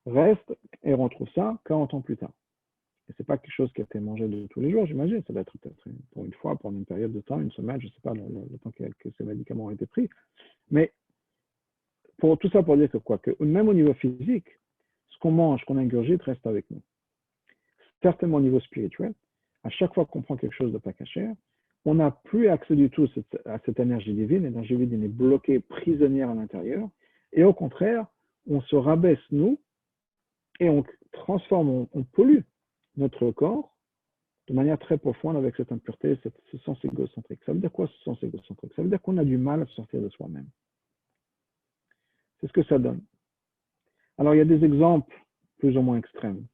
reste et on retrouve ça 40 ans plus tard. Et ce n'est pas quelque chose qui a été mangé de tous les jours, j'imagine. Ça doit être peut-être pour une fois, pendant une période de temps, une semaine, je ne sais pas le temps que ces médicaments ont été pris. Mais pour tout ça pour dire que quoi, que même au niveau physique, ce qu'on mange, qu'on ingurgite, reste avec nous. Certainement au niveau spirituel, à chaque fois qu'on prend quelque chose de pas caché, on n'a plus accès du tout à cette énergie divine. L'énergie divine est bloquée, prisonnière à l'intérieur. Et au contraire, on se rabaisse, nous, et on transforme, on pollue notre corps de manière très profonde avec cette impureté, ce sens égocentrique. Ça veut dire quoi ce sens égocentrique? Ça veut dire qu'on a du mal à sortir de soi-même. C'est ce que ça donne. Alors, il y a des exemples plus ou moins extrêmes.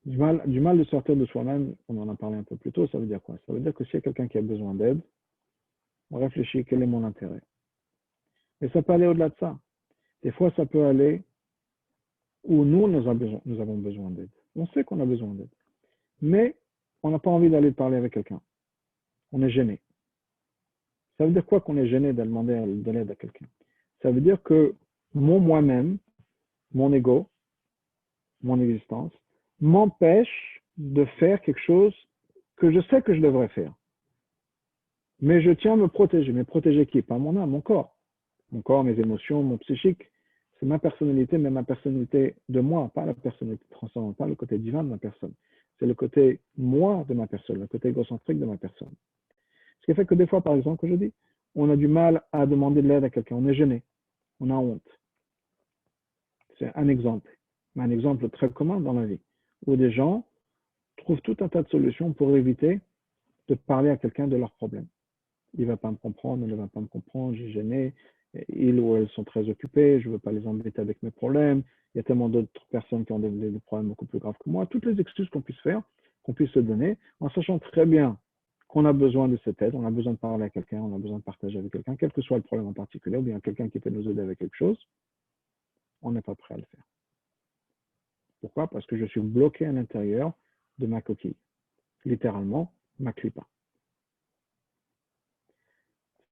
Du mal de sortir de soi-même, on en a parlé un peu plus tôt, ça veut dire quoi? Ça veut dire que s'il y a quelqu'un qui a besoin d'aide, on réfléchit quel est mon intérêt. Mais ça peut aller au-delà de ça. Des fois, ça peut aller où nous avons besoin d'aide. On sait qu'on a besoin d'aide. Mais on n'a pas envie d'aller parler avec quelqu'un. On est gêné. Ça veut dire quoi qu'on est gêné de demander de l'aide à quelqu'un? Ça veut dire que mon moi-même, mon ego, mon existence, m'empêche de faire quelque chose que je sais que je devrais faire. Mais je tiens à me protéger. Mais protéger qui? Pas mon âme, mon corps. Mon corps, mes émotions, mon psychique. C'est ma personnalité, mais ma personnalité de moi, pas la personnalité transcendante, pas le côté divin de ma personne. C'est le côté moi de ma personne, le côté égocentrique de ma personne. Ce qui fait que des fois, par exemple, que je dis, on a du mal à demander de l'aide à quelqu'un. On est gêné. On a honte. C'est un exemple très commun dans la vie, où des gens trouvent tout un tas de solutions pour éviter de parler à quelqu'un de leurs problèmes. Il ne va pas me comprendre, elle ne va pas me comprendre, j'ai gêné, ils ou elles sont très occupés, je ne veux pas les embêter avec mes problèmes, il y a tellement d'autres personnes qui ont des problèmes beaucoup plus graves que moi. Toutes les excuses qu'on puisse faire, qu'on puisse se donner, en sachant très bien qu'on a besoin de cette aide, on a besoin de parler à quelqu'un, on a besoin de partager avec quelqu'un, quel que soit le problème en particulier, ou bien quelqu'un qui peut nous aider avec quelque chose, on n'est pas prêt à le faire. Pourquoi? Parce que je suis bloqué à l'intérieur de ma coquille. Littéralement, ma clipa.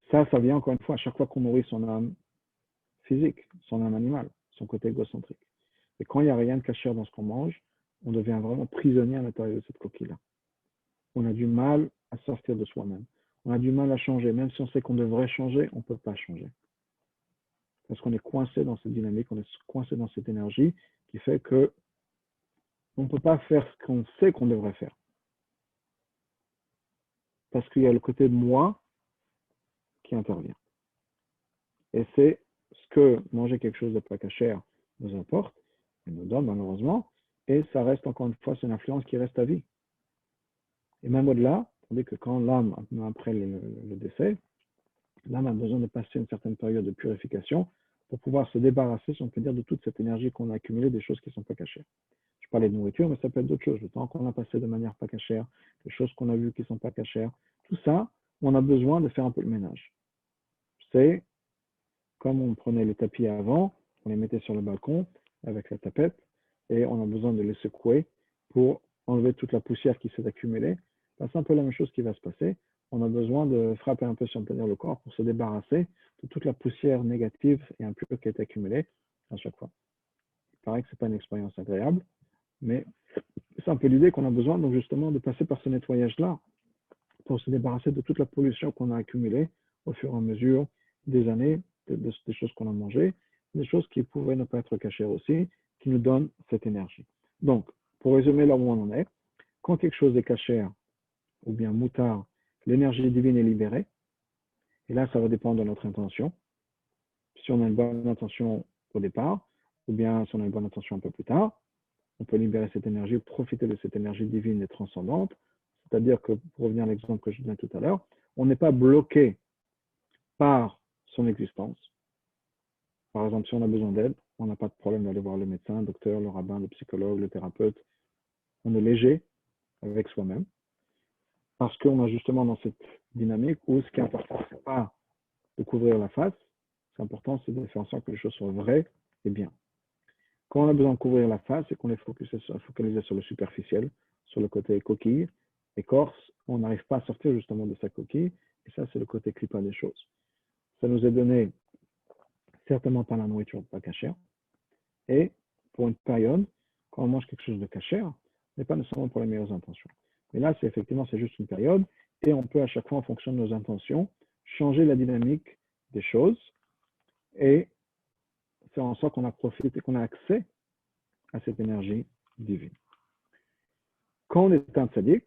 Ça vient encore une fois à chaque fois qu'on nourrit son âme physique, son âme animale, son côté égocentrique. Et quand il n'y a rien de caché dans ce qu'on mange, on devient vraiment prisonnier à l'intérieur de cette coquille-là. On a du mal à sortir de soi-même. On a du mal à changer. Même si on sait qu'on devrait changer, on ne peut pas changer. Parce qu'on est coincé dans cette dynamique, on est coincé dans cette énergie qui fait que on ne peut pas faire ce qu'on sait qu'on devrait faire. Parce qu'il y a le côté de moi qui intervient. Et c'est ce que manger quelque chose de pas cachère nous apporte, et nous donne malheureusement, et ça reste encore une fois, c'est une influence qui reste à vie. Et même au-delà, on dit que quand l'âme, après le décès, l'âme a besoin de passer une certaine période de purification pour pouvoir se débarrasser, si on peut dire, de toute cette énergie qu'on a accumulée des choses qui ne sont pas cachées. Je parlais de nourriture, mais ça peut être d'autres choses. Le temps qu'on a passé de manière pas cachère, les choses qu'on a vues qui ne sont pas cachères, Tout ça, on a besoin de faire un peu le ménage. C'est comme on prenait les tapis avant, on les mettait sur le balcon avec la tapette et on a besoin de les secouer pour enlever toute la poussière qui s'est accumulée. C'est un peu la même chose qui va se passer. On a besoin de frapper un peu sur le corps pour se débarrasser de toute la poussière négative et impure qui est accumulée à chaque fois. Il paraît que ce n'est pas une expérience agréable, mais c'est un peu l'idée qu'on a besoin donc justement de passer par ce nettoyage-là pour se débarrasser de toute la pollution qu'on a accumulée au fur et à mesure des années, des choses qu'on a mangées, des choses qui pouvaient ne pas être cachères aussi, qui nous donnent cette énergie. Donc, pour résumer là où on en est, quand quelque chose est cachère ou bien moutard, l'énergie divine est libérée. Et là, ça va dépendre de notre intention. Si on a une bonne intention au départ, ou bien si on a une bonne intention un peu plus tard, on peut libérer cette énergie, profiter de cette énergie divine et transcendante. C'est-à-dire que, pour revenir à l'exemple que je donnais tout à l'heure, on n'est pas bloqué par son existence. Par exemple, si on a besoin d'aide, on n'a pas de problème d'aller voir le médecin, le docteur, le rabbin, le psychologue, le thérapeute. On est léger avec soi-même. Parce qu'on est justement dans cette dynamique où ce qui est important, ce n'est pas de couvrir la face. Ce qui est important, c'est de faire en sorte que les choses soient vraies et bien. Quand on a besoin de couvrir la face et qu'on est focalisé sur le superficiel, sur le côté coquille, écorce, on n'arrive pas à sortir justement de sa coquille. Et ça, c'est le côté clippa des choses. Ça nous est donné certainement par la nourriture pas cachère. Et pour une période, quand on mange quelque chose de cachère, ce n'est pas nécessairement pour les meilleures intentions. Mais là, c'est juste une période et on peut à chaque fois, en fonction de nos intentions, changer la dynamique des choses et faire en sorte qu'on a profité, qu'on a accès à cette énergie divine. Quand on est un tzaddik,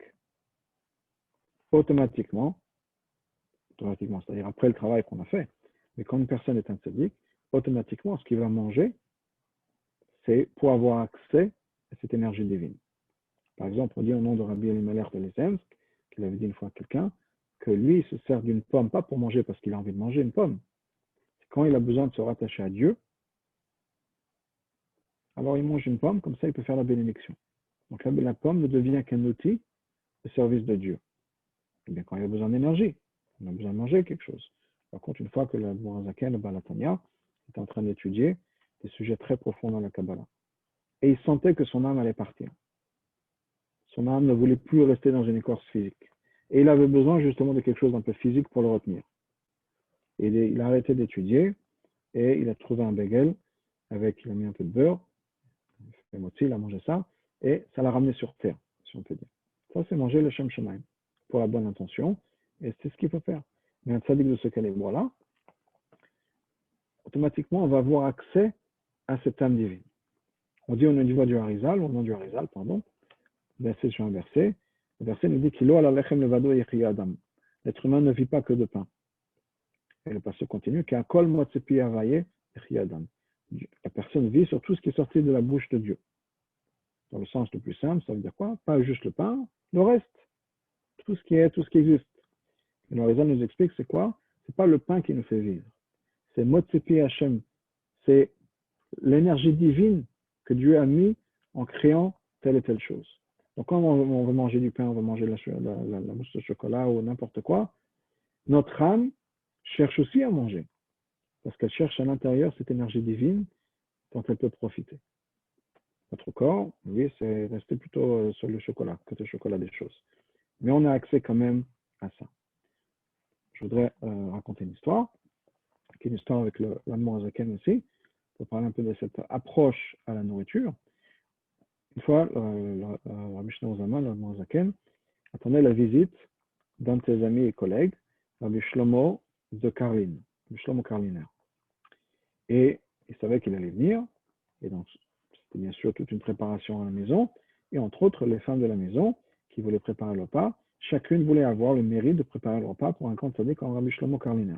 automatiquement, c'est-à-dire après le travail qu'on a fait, mais quand une personne est un tzaddik, automatiquement, ce qu'il va manger, c'est pour avoir accès à cette énergie divine. Par exemple, on dit au nom de Rabbi Elimelech de Lezensk, qu'il avait dit une fois à quelqu'un, que lui, il se sert d'une pomme, pas pour manger parce qu'il a envie de manger une pomme. C'est quand il a besoin de se rattacher à Dieu, alors il mange une pomme, comme ça il peut faire la bénédiction. Donc la pomme ne devient qu'un outil au service de Dieu. Et bien quand il a besoin d'énergie, on a besoin de manger quelque chose. Par contre, une fois que le Mourazaken, le Balatania, est en train d'étudier des sujets très profonds dans la Kabbalah, et il sentait que son âme allait partir. Son âme ne voulait plus rester dans une écorce physique. Et il avait besoin justement de quelque chose d'un peu physique pour le retenir. Et il a arrêté d'étudier et il a trouvé un bagel il a mis un peu de beurre, il a mangé ça, et ça l'a ramené sur terre, si on peut dire. Ça, c'est manger le Shem Shemaim pour la bonne intention, et c'est ce qu'il faut faire. Mais un tzaddik de ce calibre-là, automatiquement, on va avoir accès à cette âme divine. On dit au nom du Harizal, verset sur un verset, le verset nous dit qu'il l'être humain ne vit pas que de pain. Et le passage continue, la personne vit sur tout ce qui est sorti de la bouche de Dieu. Dans le sens le plus simple, ça veut dire quoi? Pas juste le pain, le reste. Tout ce qui existe. Et le Harizal nous explique c'est quoi? C'est pas le pain qui nous fait vivre. C'est Motsepi Hashem. C'est l'énergie divine que Dieu a mis en créant telle et telle chose. Donc quand on veut manger du pain, on va manger la mousse de chocolat ou n'importe quoi, notre âme cherche aussi à manger. Parce qu'elle cherche à l'intérieur cette énergie divine dont elle peut profiter. Notre corps, oui, c'est rester plutôt sur le chocolat, côté chocolat des choses. Mais on a accès quand même à ça. Je voudrais raconter une histoire, qui est une histoire avec l'Admor Azaken aussi, pour parler un peu de cette approche à la nourriture. Une fois, Rabbi Shneur Zalman, l'Admor Azaken, attendait la visite d'un de ses amis et collègues, Rabbi Shlomo de Karlin, Rabbi Shlomo Karliner. Et il savait qu'il allait venir, et donc c'était bien sûr toute une préparation à la maison, et entre autres les femmes de la maison qui voulaient préparer le repas, chacune voulait avoir le mérite de préparer le repas pour un grand tzaddik comme Rabbi Shlomo Karliner.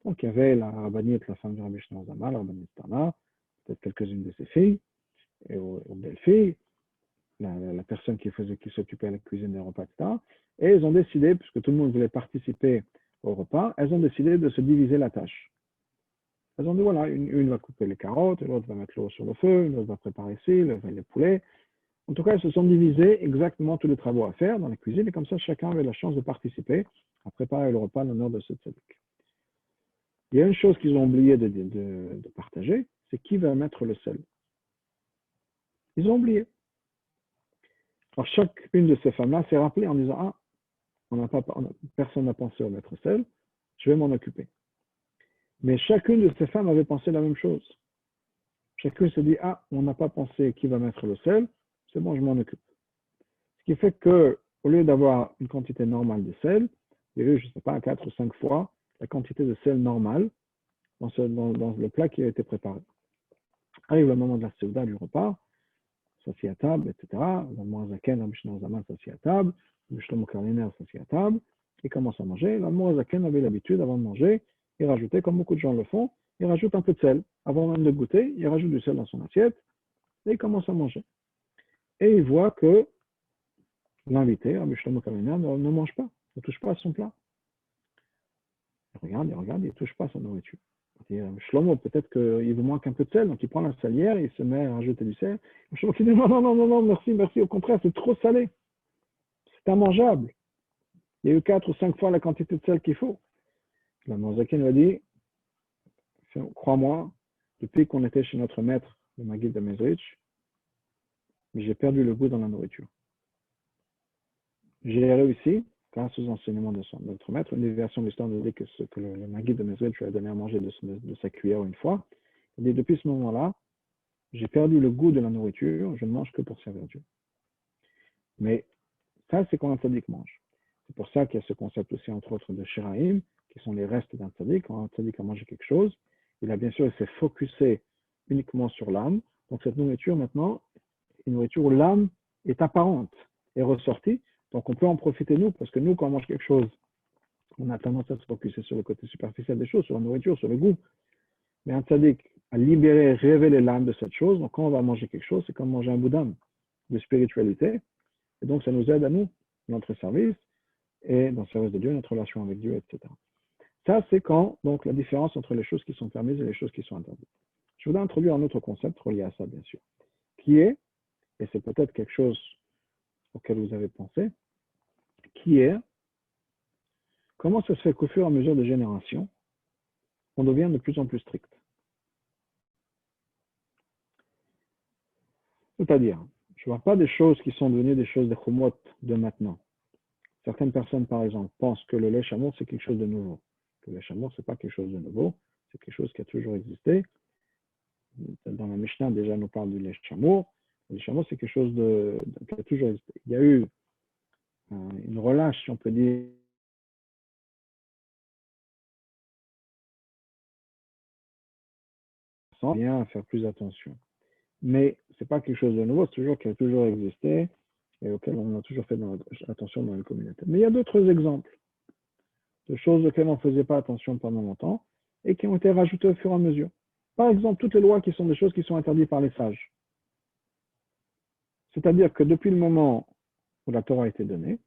Donc il y avait la rabbinite, la femme de Rabbi Shneur Zalman, la rabbinite Tana, peut-être quelques-unes de ses filles, et aux belles-filles, la personne qui s'occupait de la cuisine des repas, etc. Et elles ont décidé, puisque tout le monde voulait participer au repas, elles ont décidé de se diviser la tâche. Elles ont dit, voilà, une va couper les carottes, l'autre va mettre l'eau sur le feu, l'autre va préparer ici, l'autre va les poulets. En tout cas, ils se sont divisés exactement tous les travaux à faire dans la cuisine et comme ça, chacun avait la chance de participer à préparer le repas en l'honneur de ce tzaddik. Il y a une chose qu'ils ont oublié de partager, c'est qui va mettre le sel. Ils ont oublié. Alors, chacune de ces femmes-là s'est rappelée en disant, personne n'a pensé au maître sel, je vais m'en occuper. Mais chacune de ces femmes avait pensé la même chose. Chacune s'est dit, on n'a pas pensé qui va mettre le sel, c'est bon, je m'en occupe. Ce qui fait que, au lieu d'avoir une quantité normale de sel, il y a eu, je ne sais pas, 4 ou 5 fois la quantité de sel normale dans le plat qui a été préparé. Arrive le moment de la seuda du repas, s'assied à table, etc. Le Moazaken, Amishna Zaman s'assied à table, le Shlomo Karliner s'assied à table, il commence à manger. Le Moazaken avait l'habitude, avant de manger, il rajoutait, comme beaucoup de gens le font, il rajoute un peu de sel. Avant même de goûter, il rajoute du sel dans son assiette et il commence à manger. Et il voit que l'invité, Rabbi Shlomo Karliner, ne mange pas, ne touche pas à son plat. Il regarde, il ne touche pas à sa nourriture. Shlomo, peut-être qu'il vous manque un peu de sel, donc il prend la salière, il se met à rajouter du sel. Shlomo qui dit non, merci, au contraire, c'est trop salé. C'est immangeable. Il y a eu 4 ou 5 fois la quantité de sel qu'il faut. La Moazaken lui a dit, crois-moi, depuis qu'on était chez notre maître, le Maguid de Mezrich, j'ai perdu le goût dans la nourriture. J'ai réussi, grâce aux enseignements de notre maître, une version de l'histoire nous dit que ce que le Maguid de Mezrich lui a donné à manger de sa cuillère une fois. Il dit, depuis ce moment-là, j'ai perdu le goût de la nourriture, je ne mange que pour servir Dieu. Mais ça, c'est quand un tzaddik mange. C'est pour ça qu'il y a ce concept aussi, entre autres, de shiraim, qui sont les restes d'un tzaddik. Quand un tzaddik a mangé quelque chose, il s'est focusé uniquement sur l'âme. Donc cette nourriture, maintenant, une nourriture où l'âme est apparente, est ressortie. Donc on peut en profiter, nous, parce que nous, quand on mange quelque chose, on a tendance à se focuser sur le côté superficiel des choses, sur la nourriture, sur le goût. Mais un tzaddik a libéré, révélé l'âme de cette chose. Donc quand on va manger quelque chose, c'est comme manger un bout d'âme, de spiritualité. Et donc ça nous aide à nous, notre service, et dans le service de Dieu, notre relation avec Dieu, etc. Ça, c'est quand, donc, la différence entre les choses qui sont permises et les choses qui sont interdites. Je voudrais introduire un autre concept relié à ça, bien sûr, qui est, et c'est peut-être quelque chose auquel vous avez pensé, qui est comment ça se fait qu'au fur et à mesure des générations, on devient de plus en plus strict. C'est-à-dire, je ne vois pas des choses qui sont devenues des choses de chumot de maintenant. Certaines personnes, par exemple, pensent que le lait chameau, c'est quelque chose de nouveau. Que le lait chameau, ce n'est pas quelque chose de nouveau, c'est quelque chose qui a toujours existé. Dans la Mishnah, déjà, on nous parle du lait chameau. Le lait chameau, c'est quelque chose qui a toujours existé. Il y a eu une relâche, si on peut dire, sans bien faire plus attention. Mais ce n'est pas quelque chose de nouveau, c'est toujours qui a toujours existé et auquel on a toujours fait attention dans la communauté. Mais il y a d'autres exemples de choses auxquelles on ne faisait pas attention pendant longtemps et qui ont été rajoutées au fur et à mesure. Par exemple, toutes les lois qui sont des choses qui sont interdites par les sages. C'est-à-dire que depuis le moment où la Torah a été donnée,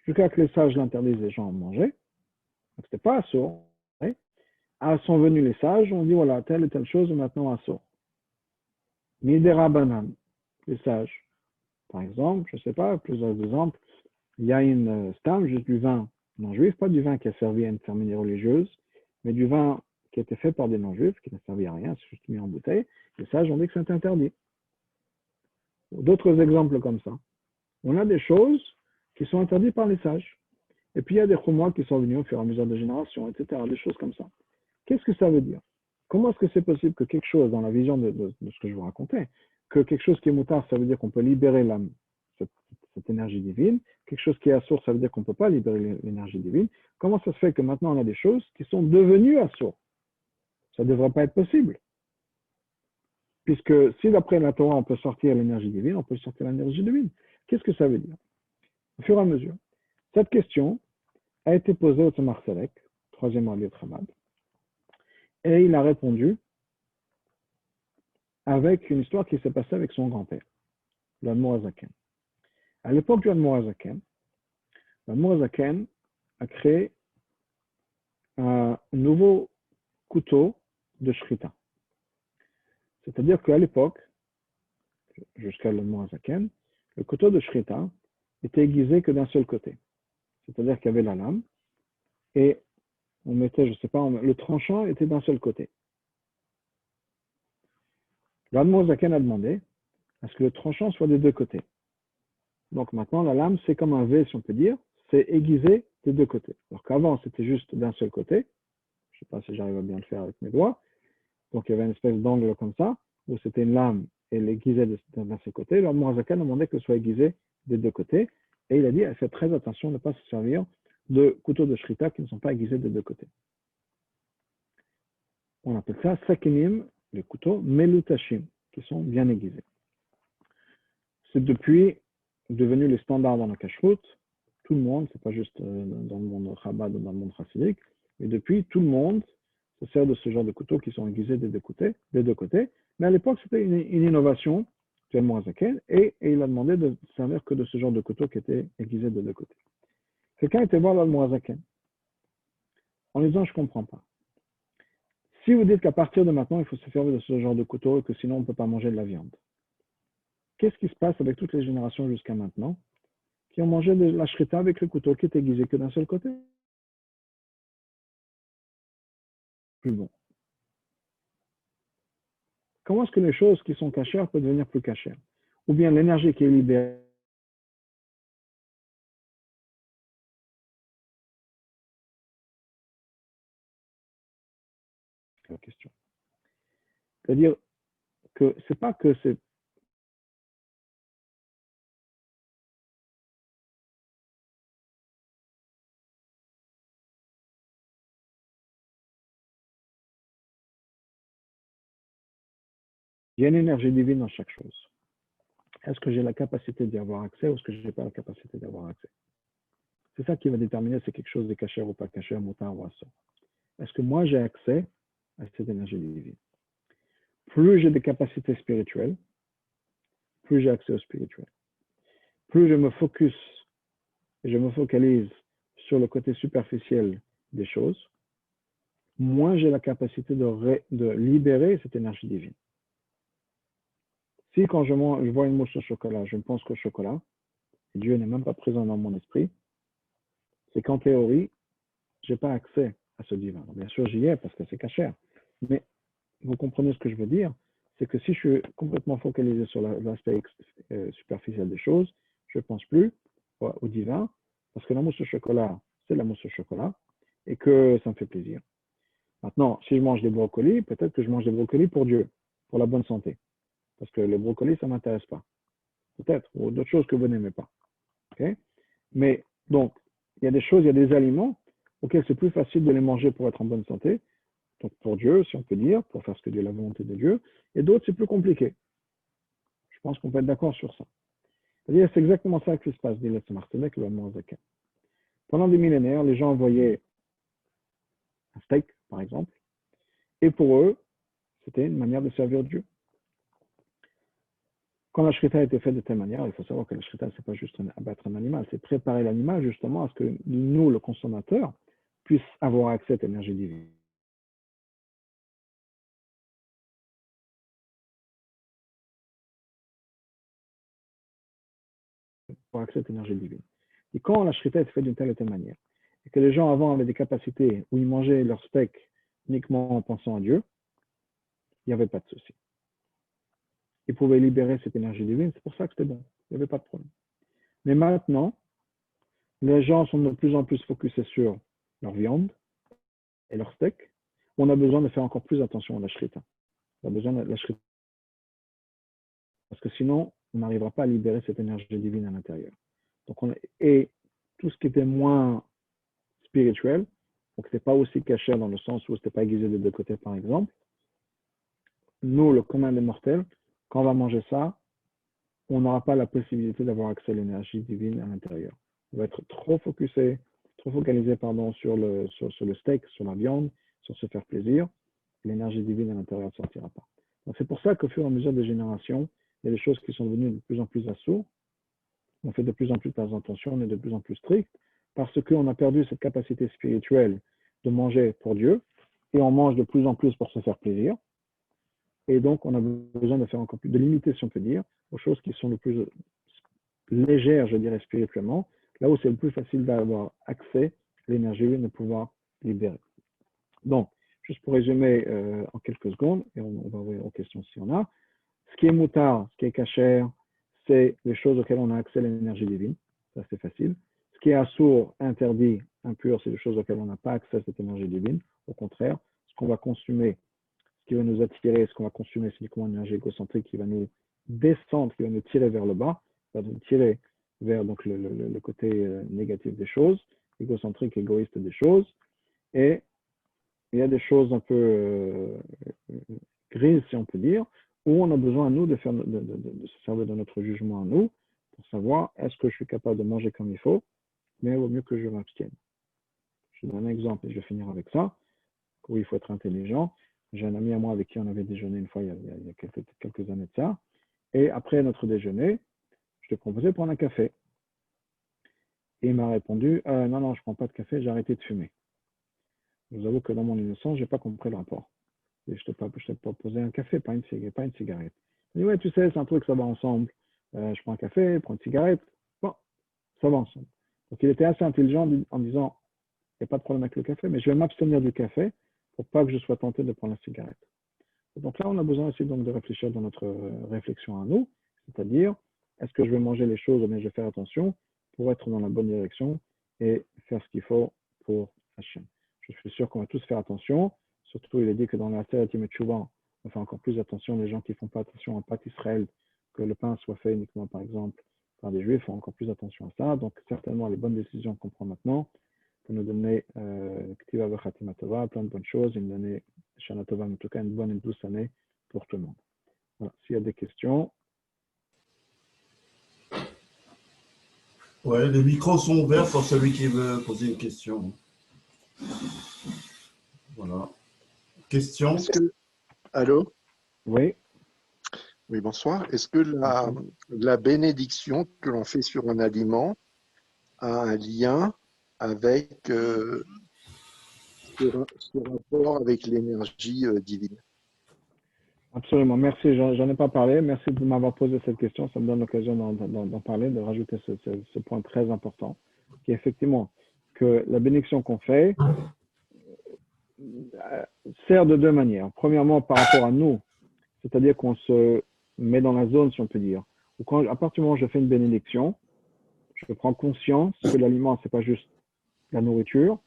jusqu'à que les sages l'interdisent, les gens en mangeaient, ce n'était pas assourd. Sont venus les sages, on dit voilà, telle et telle chose, maintenant assourd. Midera banane, les sages. Par exemple, je ne sais pas, plusieurs exemples, il y a une stam, juste du vin non-juif, pas du vin qui a servi à une cérémonie religieuse, mais du vin qui a été fait par des non-juifs, qui n'a servi à rien, c'est juste mis en bouteille. Les sages ont dit que c'est interdit. D'autres exemples comme ça. On a des choses qui sont interdites par les sages. Et puis il y a des chumot qui sont venus au fur et à mesure des générations, etc. Des choses comme ça. Qu'est-ce que ça veut dire? Comment est-ce que c'est possible que quelque chose, dans la vision de ce que je vous racontais, que quelque chose qui est moutard, ça veut dire qu'on peut libérer l'âme, cette énergie divine. Quelque chose qui est assourd, ça veut dire qu'on ne peut pas libérer l'énergie divine. Comment ça se fait que maintenant on a des choses qui sont devenues assourds? Ça ne devrait pas être possible. Puisque si d'après la Torah on peut sortir l'énergie divine, on peut sortir l'énergie divine. Qu'est-ce que ça veut dire? Au fur et à mesure. Cette question a été posée au Tzemach Tzedek, troisième roi de Chabad, et il a répondu avec une histoire qui s'est passée avec son grand-père, l'Admor HaZaken. À l'époque du Admor HaZaken, l'Admor HaZaken a créé un nouveau couteau de shrita. C'est-à-dire qu'à l'époque, jusqu'à l'Admor HaZaken, Le couteau de Shrita était aiguisé que d'un seul côté. C'est-à-dire qu'il y avait la lame et on mettait, je ne sais pas, le tranchant était d'un seul côté. L'Admor Zaken a demandé à ce que le tranchant soit des deux côtés. Donc maintenant, la lame, c'est comme un V, si on peut dire, c'est aiguisé des deux côtés. Alors qu'avant, c'était juste d'un seul côté. Je ne sais pas si j'arrive à bien le faire avec mes doigts. Donc il y avait une espèce d'angle comme ça, où c'était une lame et elle aiguisait d'un seul côté. L'Admor Zaken a demandé que ce soit aiguisé des deux côtés. Et il a dit, faites très attention de ne pas se servir de couteaux de Shrita qui ne sont pas aiguisés des deux côtés. On appelle ça sakinim, les couteaux melutashim, qui sont bien aiguisés. C'est depuis devenu les standards dans la cacheroute. Tout le monde, c'est pas juste dans le monde Chabad ou dans le monde chassidique, mais depuis, tout le monde se sert de ce genre de couteaux qui sont aiguisés des deux côtés. Mais à l'époque, c'était une innovation du Moazaken, et il a demandé de se servir que de ce genre de couteau qui était aiguisé des deux côtés. Quelqu'un était voir l'Almoazaken en lui disant, je ne comprends pas. Si vous dites qu'à partir de maintenant, il faut se servir de ce genre de couteau et que sinon on ne peut pas manger de la viande, qu'est-ce qui se passe avec toutes les générations jusqu'à maintenant qui ont mangé de la shrita avec le couteau qui est aiguisé que d'un seul côté? Plus bon. Comment est-ce que les choses qui sont cachères peuvent devenir plus cachères? Ou bien l'énergie qui est libérée? C'est la question. C'est-à-dire que c'est pas que c'est il y a une énergie divine dans chaque chose. Est-ce que j'ai la capacité d'y avoir accès ou est-ce que je n'ai pas la capacité d'y avoir accès? C'est ça qui va déterminer si quelque chose est cachère ou pas cachère, moutar ou assur. Est-ce que moi j'ai accès à cette énergie divine? Plus j'ai des capacités spirituelles, plus j'ai accès au spirituel. Plus je me focus et je me focalise sur le côté superficiel des choses, moins j'ai la capacité de libérer cette énergie divine. Si quand je vois une mousse au chocolat, je ne pense qu'au chocolat, et Dieu n'est même pas présent dans mon esprit, c'est qu'en théorie, je n'ai pas accès à ce divin. Bien sûr, j'y ai parce que c'est cachère. Mais vous comprenez ce que je veux dire, c'est que si je suis complètement focalisé sur l'aspect superficiel des choses, je ne pense plus au divin, parce que la mousse au chocolat, c'est la mousse au chocolat, et que ça me fait plaisir. Maintenant, si je mange des brocolis, peut-être que je mange des brocolis pour Dieu, pour la bonne santé. Parce que les brocolis, ça ne m'intéresse pas. Peut-être, ou d'autres choses que vous n'aimez pas. Okay? Mais donc, il y a des choses, il y a des aliments auxquels c'est plus facile de les manger pour être en bonne santé, donc pour Dieu, si on peut dire, pour faire ce que Dieu, la volonté de Dieu, et d'autres, c'est plus compliqué. Je pense qu'on peut être d'accord sur ça. C'est-à-dire, c'est exactement ça qui se passe, dit le Martinek, le Moazaken. Pendant des millénaires, les gens envoyaient un steak, par exemple, et pour eux, c'était une manière de servir Dieu. Quand la shrita a été faite de telle manière, il faut savoir que la shrita, c'est pas juste abattre un animal, c'est préparer l'animal justement à ce que nous, le consommateur, puisse avoir accès à cette énergie divine. Avoir accès à cette énergie divine. Et quand la shrita est faite d'une telle ou telle manière, et que les gens avant avaient des capacités où ils mangeaient leur steak uniquement en pensant à Dieu, il n'y avait pas de souci. Ils pouvaient libérer cette énergie divine, c'est pour ça que c'était bon, il n'y avait pas de problème. Mais maintenant, les gens sont de plus en plus focusés sur leur viande et leur steak. On a besoin de faire encore plus attention à la shrita. On a besoin de la shrita. Parce que sinon, on n'arrivera pas à libérer cette énergie divine à l'intérieur. Donc et tout ce qui était moins spirituel, donc ce n'était pas aussi caché dans le sens où ce n'était pas aiguisé des deux côtés, par exemple, nous, le commun des mortels, quand on va manger ça, on n'aura pas la possibilité d'avoir accès à l'énergie divine à l'intérieur. On va être trop focalisé sur le steak, sur la viande, sur se faire plaisir. L'énergie divine à l'intérieur ne sortira pas. Donc c'est pour ça qu'au fur et à mesure des générations, il y a des choses qui sont devenues de plus en plus assourds. On fait de plus en plus attention, on est de plus en plus strict, parce qu'on a perdu cette capacité spirituelle de manger pour Dieu, et on mange de plus en plus pour se faire plaisir. Et donc, on a besoin de faire encore plus, de limiter, si on peut dire, aux choses qui sont le plus légère, je dirais spirituellement, là où c'est le plus facile d'avoir accès à l'énergie divine, de pouvoir libérer. Donc, juste pour résumer en quelques secondes, et on va ouvrir aux questions si on a. Ce qui est moutard, ce qui est cachère, c'est les choses auxquelles on a accès à l'énergie divine. Ça, c'est facile. Ce qui est assourd, interdit, impur, c'est les choses auxquelles on n'a pas accès à cette énergie divine. Au contraire, ce qu'on va consommer, ce qui va nous attirer, ce qu'on va consommer, c'est uniquement une énergie égocentrique qui va nous descendre, qui va nous tirer vers le bas, qui va nous tirer vers donc, le côté négatif des choses, égocentrique, égoïste des choses. Et il y a des choses un peu grises, si on peut dire, où on a besoin, nous, de se servir de notre jugement à nous pour savoir est-ce que je suis capable de manger comme il faut, mais il vaut mieux que je m'abstienne. Je donne un exemple et je vais finir avec ça, où il faut être intelligent. J'ai un ami à moi avec qui on avait déjeuné une fois il y a quelques années de ça. Et après notre déjeuner, je te proposais de prendre un café. Et il m'a répondu non, non, je ne prends pas de café, j'ai arrêté de fumer. Je vous avoue que dans mon innocence, je n'ai pas compris le rapport. Et je t'ai proposé un café, pas une cigarette. Il dit ouais, tu sais, c'est un truc, ça va ensemble. Je prends un café, je prends une cigarette. Bon, ça va ensemble. Donc il était assez intelligent en disant il n'y a pas de problème avec le café, mais je vais m'abstenir du café pour pas que je sois tenté de prendre la cigarette. Et donc là, on a besoin aussi donc de réfléchir dans notre réflexion à nous, c'est-à-dire est-ce que je vais manger les choses, mais je vais faire attention pour être dans la bonne direction et faire ce qu'il faut pour Hachem. Je suis sûr qu'on va tous faire attention. Surtout, il est dit que dans la Seret Yom Teshuvah, on fait encore plus attention. Les gens qui ne font pas attention à Pâques Israël, que le pain soit fait uniquement, par exemple, par des Juifs, font encore plus attention à ça. Donc, certainement, les bonnes décisions qu'on prend maintenant pour nous donner Ktiva V'Chatima Tova, plein de bonnes choses, et nous donner Shana Tova, en tout cas, une bonne et douce année pour tout le monde. Voilà. S'il y a des questions. Ouais, les micros sont ouverts pour celui qui veut poser une question. Voilà. Question? Allô? Oui. Oui, bonsoir. Est-ce que la bénédiction que l'on fait sur un aliment a un lien avec ce rapport avec l'énergie divine? Absolument. Merci. J'en ai pas parlé. Merci de m'avoir posé cette question. Ça me donne l'occasion d'en parler, de rajouter ce point très important, qui est effectivement que la bénédiction qu'on fait sert de deux manières. Premièrement, par rapport à nous, c'est-à-dire qu'on se met dans la zone, si on peut dire. Ou quand, à partir du moment où je fais une bénédiction, je prends conscience que l'aliment, c'est pas juste la nourriture,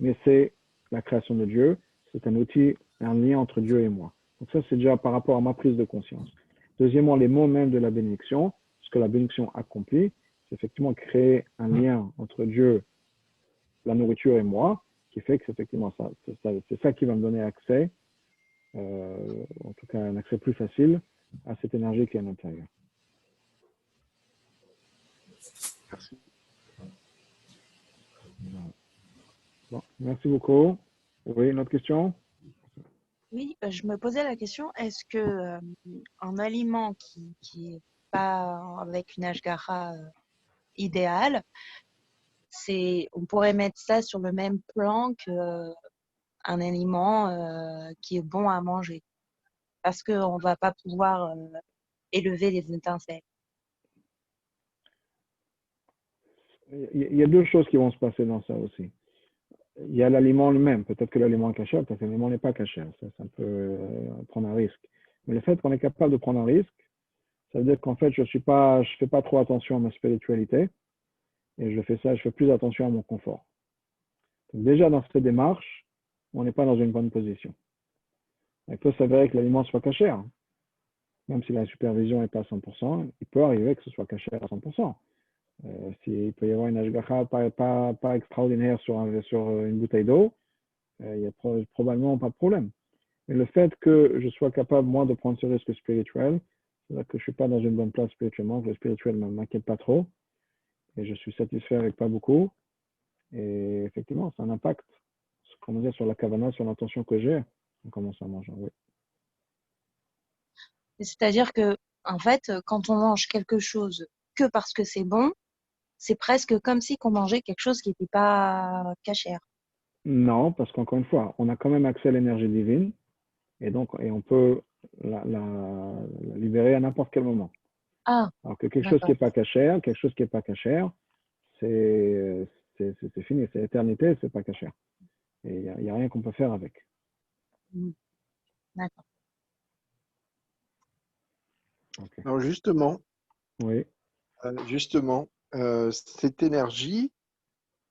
mais c'est la création de Dieu. C'est un outil, un lien entre Dieu et moi. Donc ça, c'est déjà par rapport à ma prise de conscience. Deuxièmement, les mots même de la bénédiction, ce que la bénédiction accomplit, c'est effectivement créer un lien entre Dieu, la nourriture et moi, qui fait que c'est effectivement ça. C'est ça qui va me donner accès, en tout cas un accès plus facile à cette énergie qui est à l'intérieur. Merci. Bon, merci beaucoup. Oui, une autre question? Oui, je me posais la question, est-ce que un aliment qui est pas avec une Ashgara idéale, on pourrait mettre ça sur le même plan que un aliment qui est bon à manger, parce qu'on va pas pouvoir élever les étincelles. Il y a deux choses qui vont se passer dans ça aussi. Il y a l'aliment lui-même. Peut-être que l'aliment est caché, peut-être que l'aliment n'est pas caché. Ça peut prendre un risque. Mais le fait qu'on est capable de prendre un risque, ça veut dire qu'en fait, je fais pas trop attention à ma spiritualité et je fais plus attention à mon confort. Donc déjà, dans cette démarche, on n'est pas dans une bonne position. Il peut s'avérer que l'aliment soit caché. Même si la supervision n'est pas à 100%, il peut arriver que ce soit caché à 100%. S'il peut y avoir une ashgacha pas extraordinaire sur une bouteille d'eau, il n'y a probablement pas de problème. Mais le fait que je sois capable, moi, de prendre ce risque spirituel, c'est-à-dire que je ne suis pas dans une bonne place spirituellement, que le spirituel ne m'inquiète pas trop, et je suis satisfait avec pas beaucoup, et effectivement, ça a un impact, comment dire, sur la kavana, sur l'intention que j'ai en commençant à manger. Oui. C'est-à-dire que, en fait, quand on mange quelque chose que parce que c'est bon, c'est presque comme si on mangeait quelque chose qui n'était pas cachère. Non, parce qu'encore une fois, on a quand même accès à l'énergie divine, et on peut la libérer à n'importe quel moment. Ah, Alors que quelque chose qui d'accord. n'est pas cachère, c'est fini, c'est l'éternité, c'est pas cachère. Et il n'y a rien qu'on peut faire avec. D'accord. Ok. Alors Oui. justement, cette énergie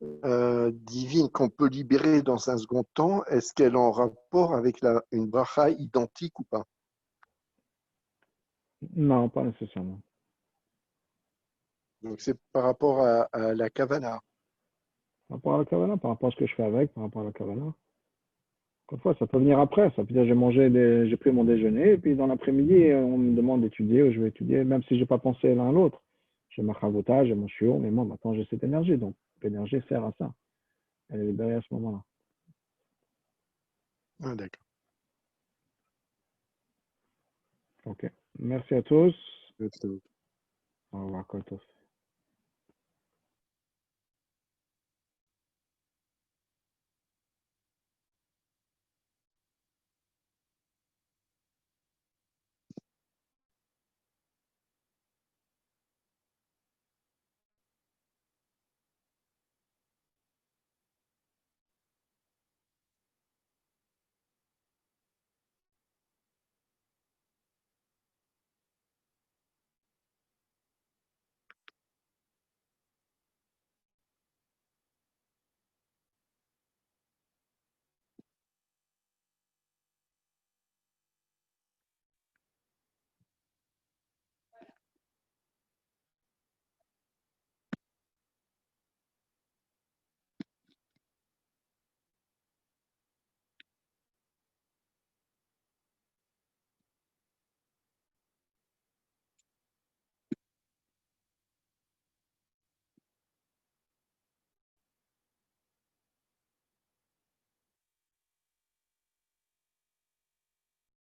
divine qu'on peut libérer dans un second temps, est-ce qu'elle est en rapport avec une bracha identique ou pas? Non, pas nécessairement. Donc c'est par rapport à la kavana. Par rapport à la kavana, par rapport à ce que je fais avec, par rapport à la kavana. Encore une fois, ça peut venir après. Ça peut dire j'ai pris mon déjeuner, et puis dans l'après-midi, on me demande d'étudier, ou je vais étudier, même si je n'ai pas pensé l'un à l'autre. J'ai ma chavota, j'ai mon shiur, mais moi, maintenant, j'ai cette énergie. Donc, l'énergie sert à ça. Elle est libérée à ce moment-là. Ah, d'accord. Ok. Merci à tous. Merci. Au revoir, Kotos.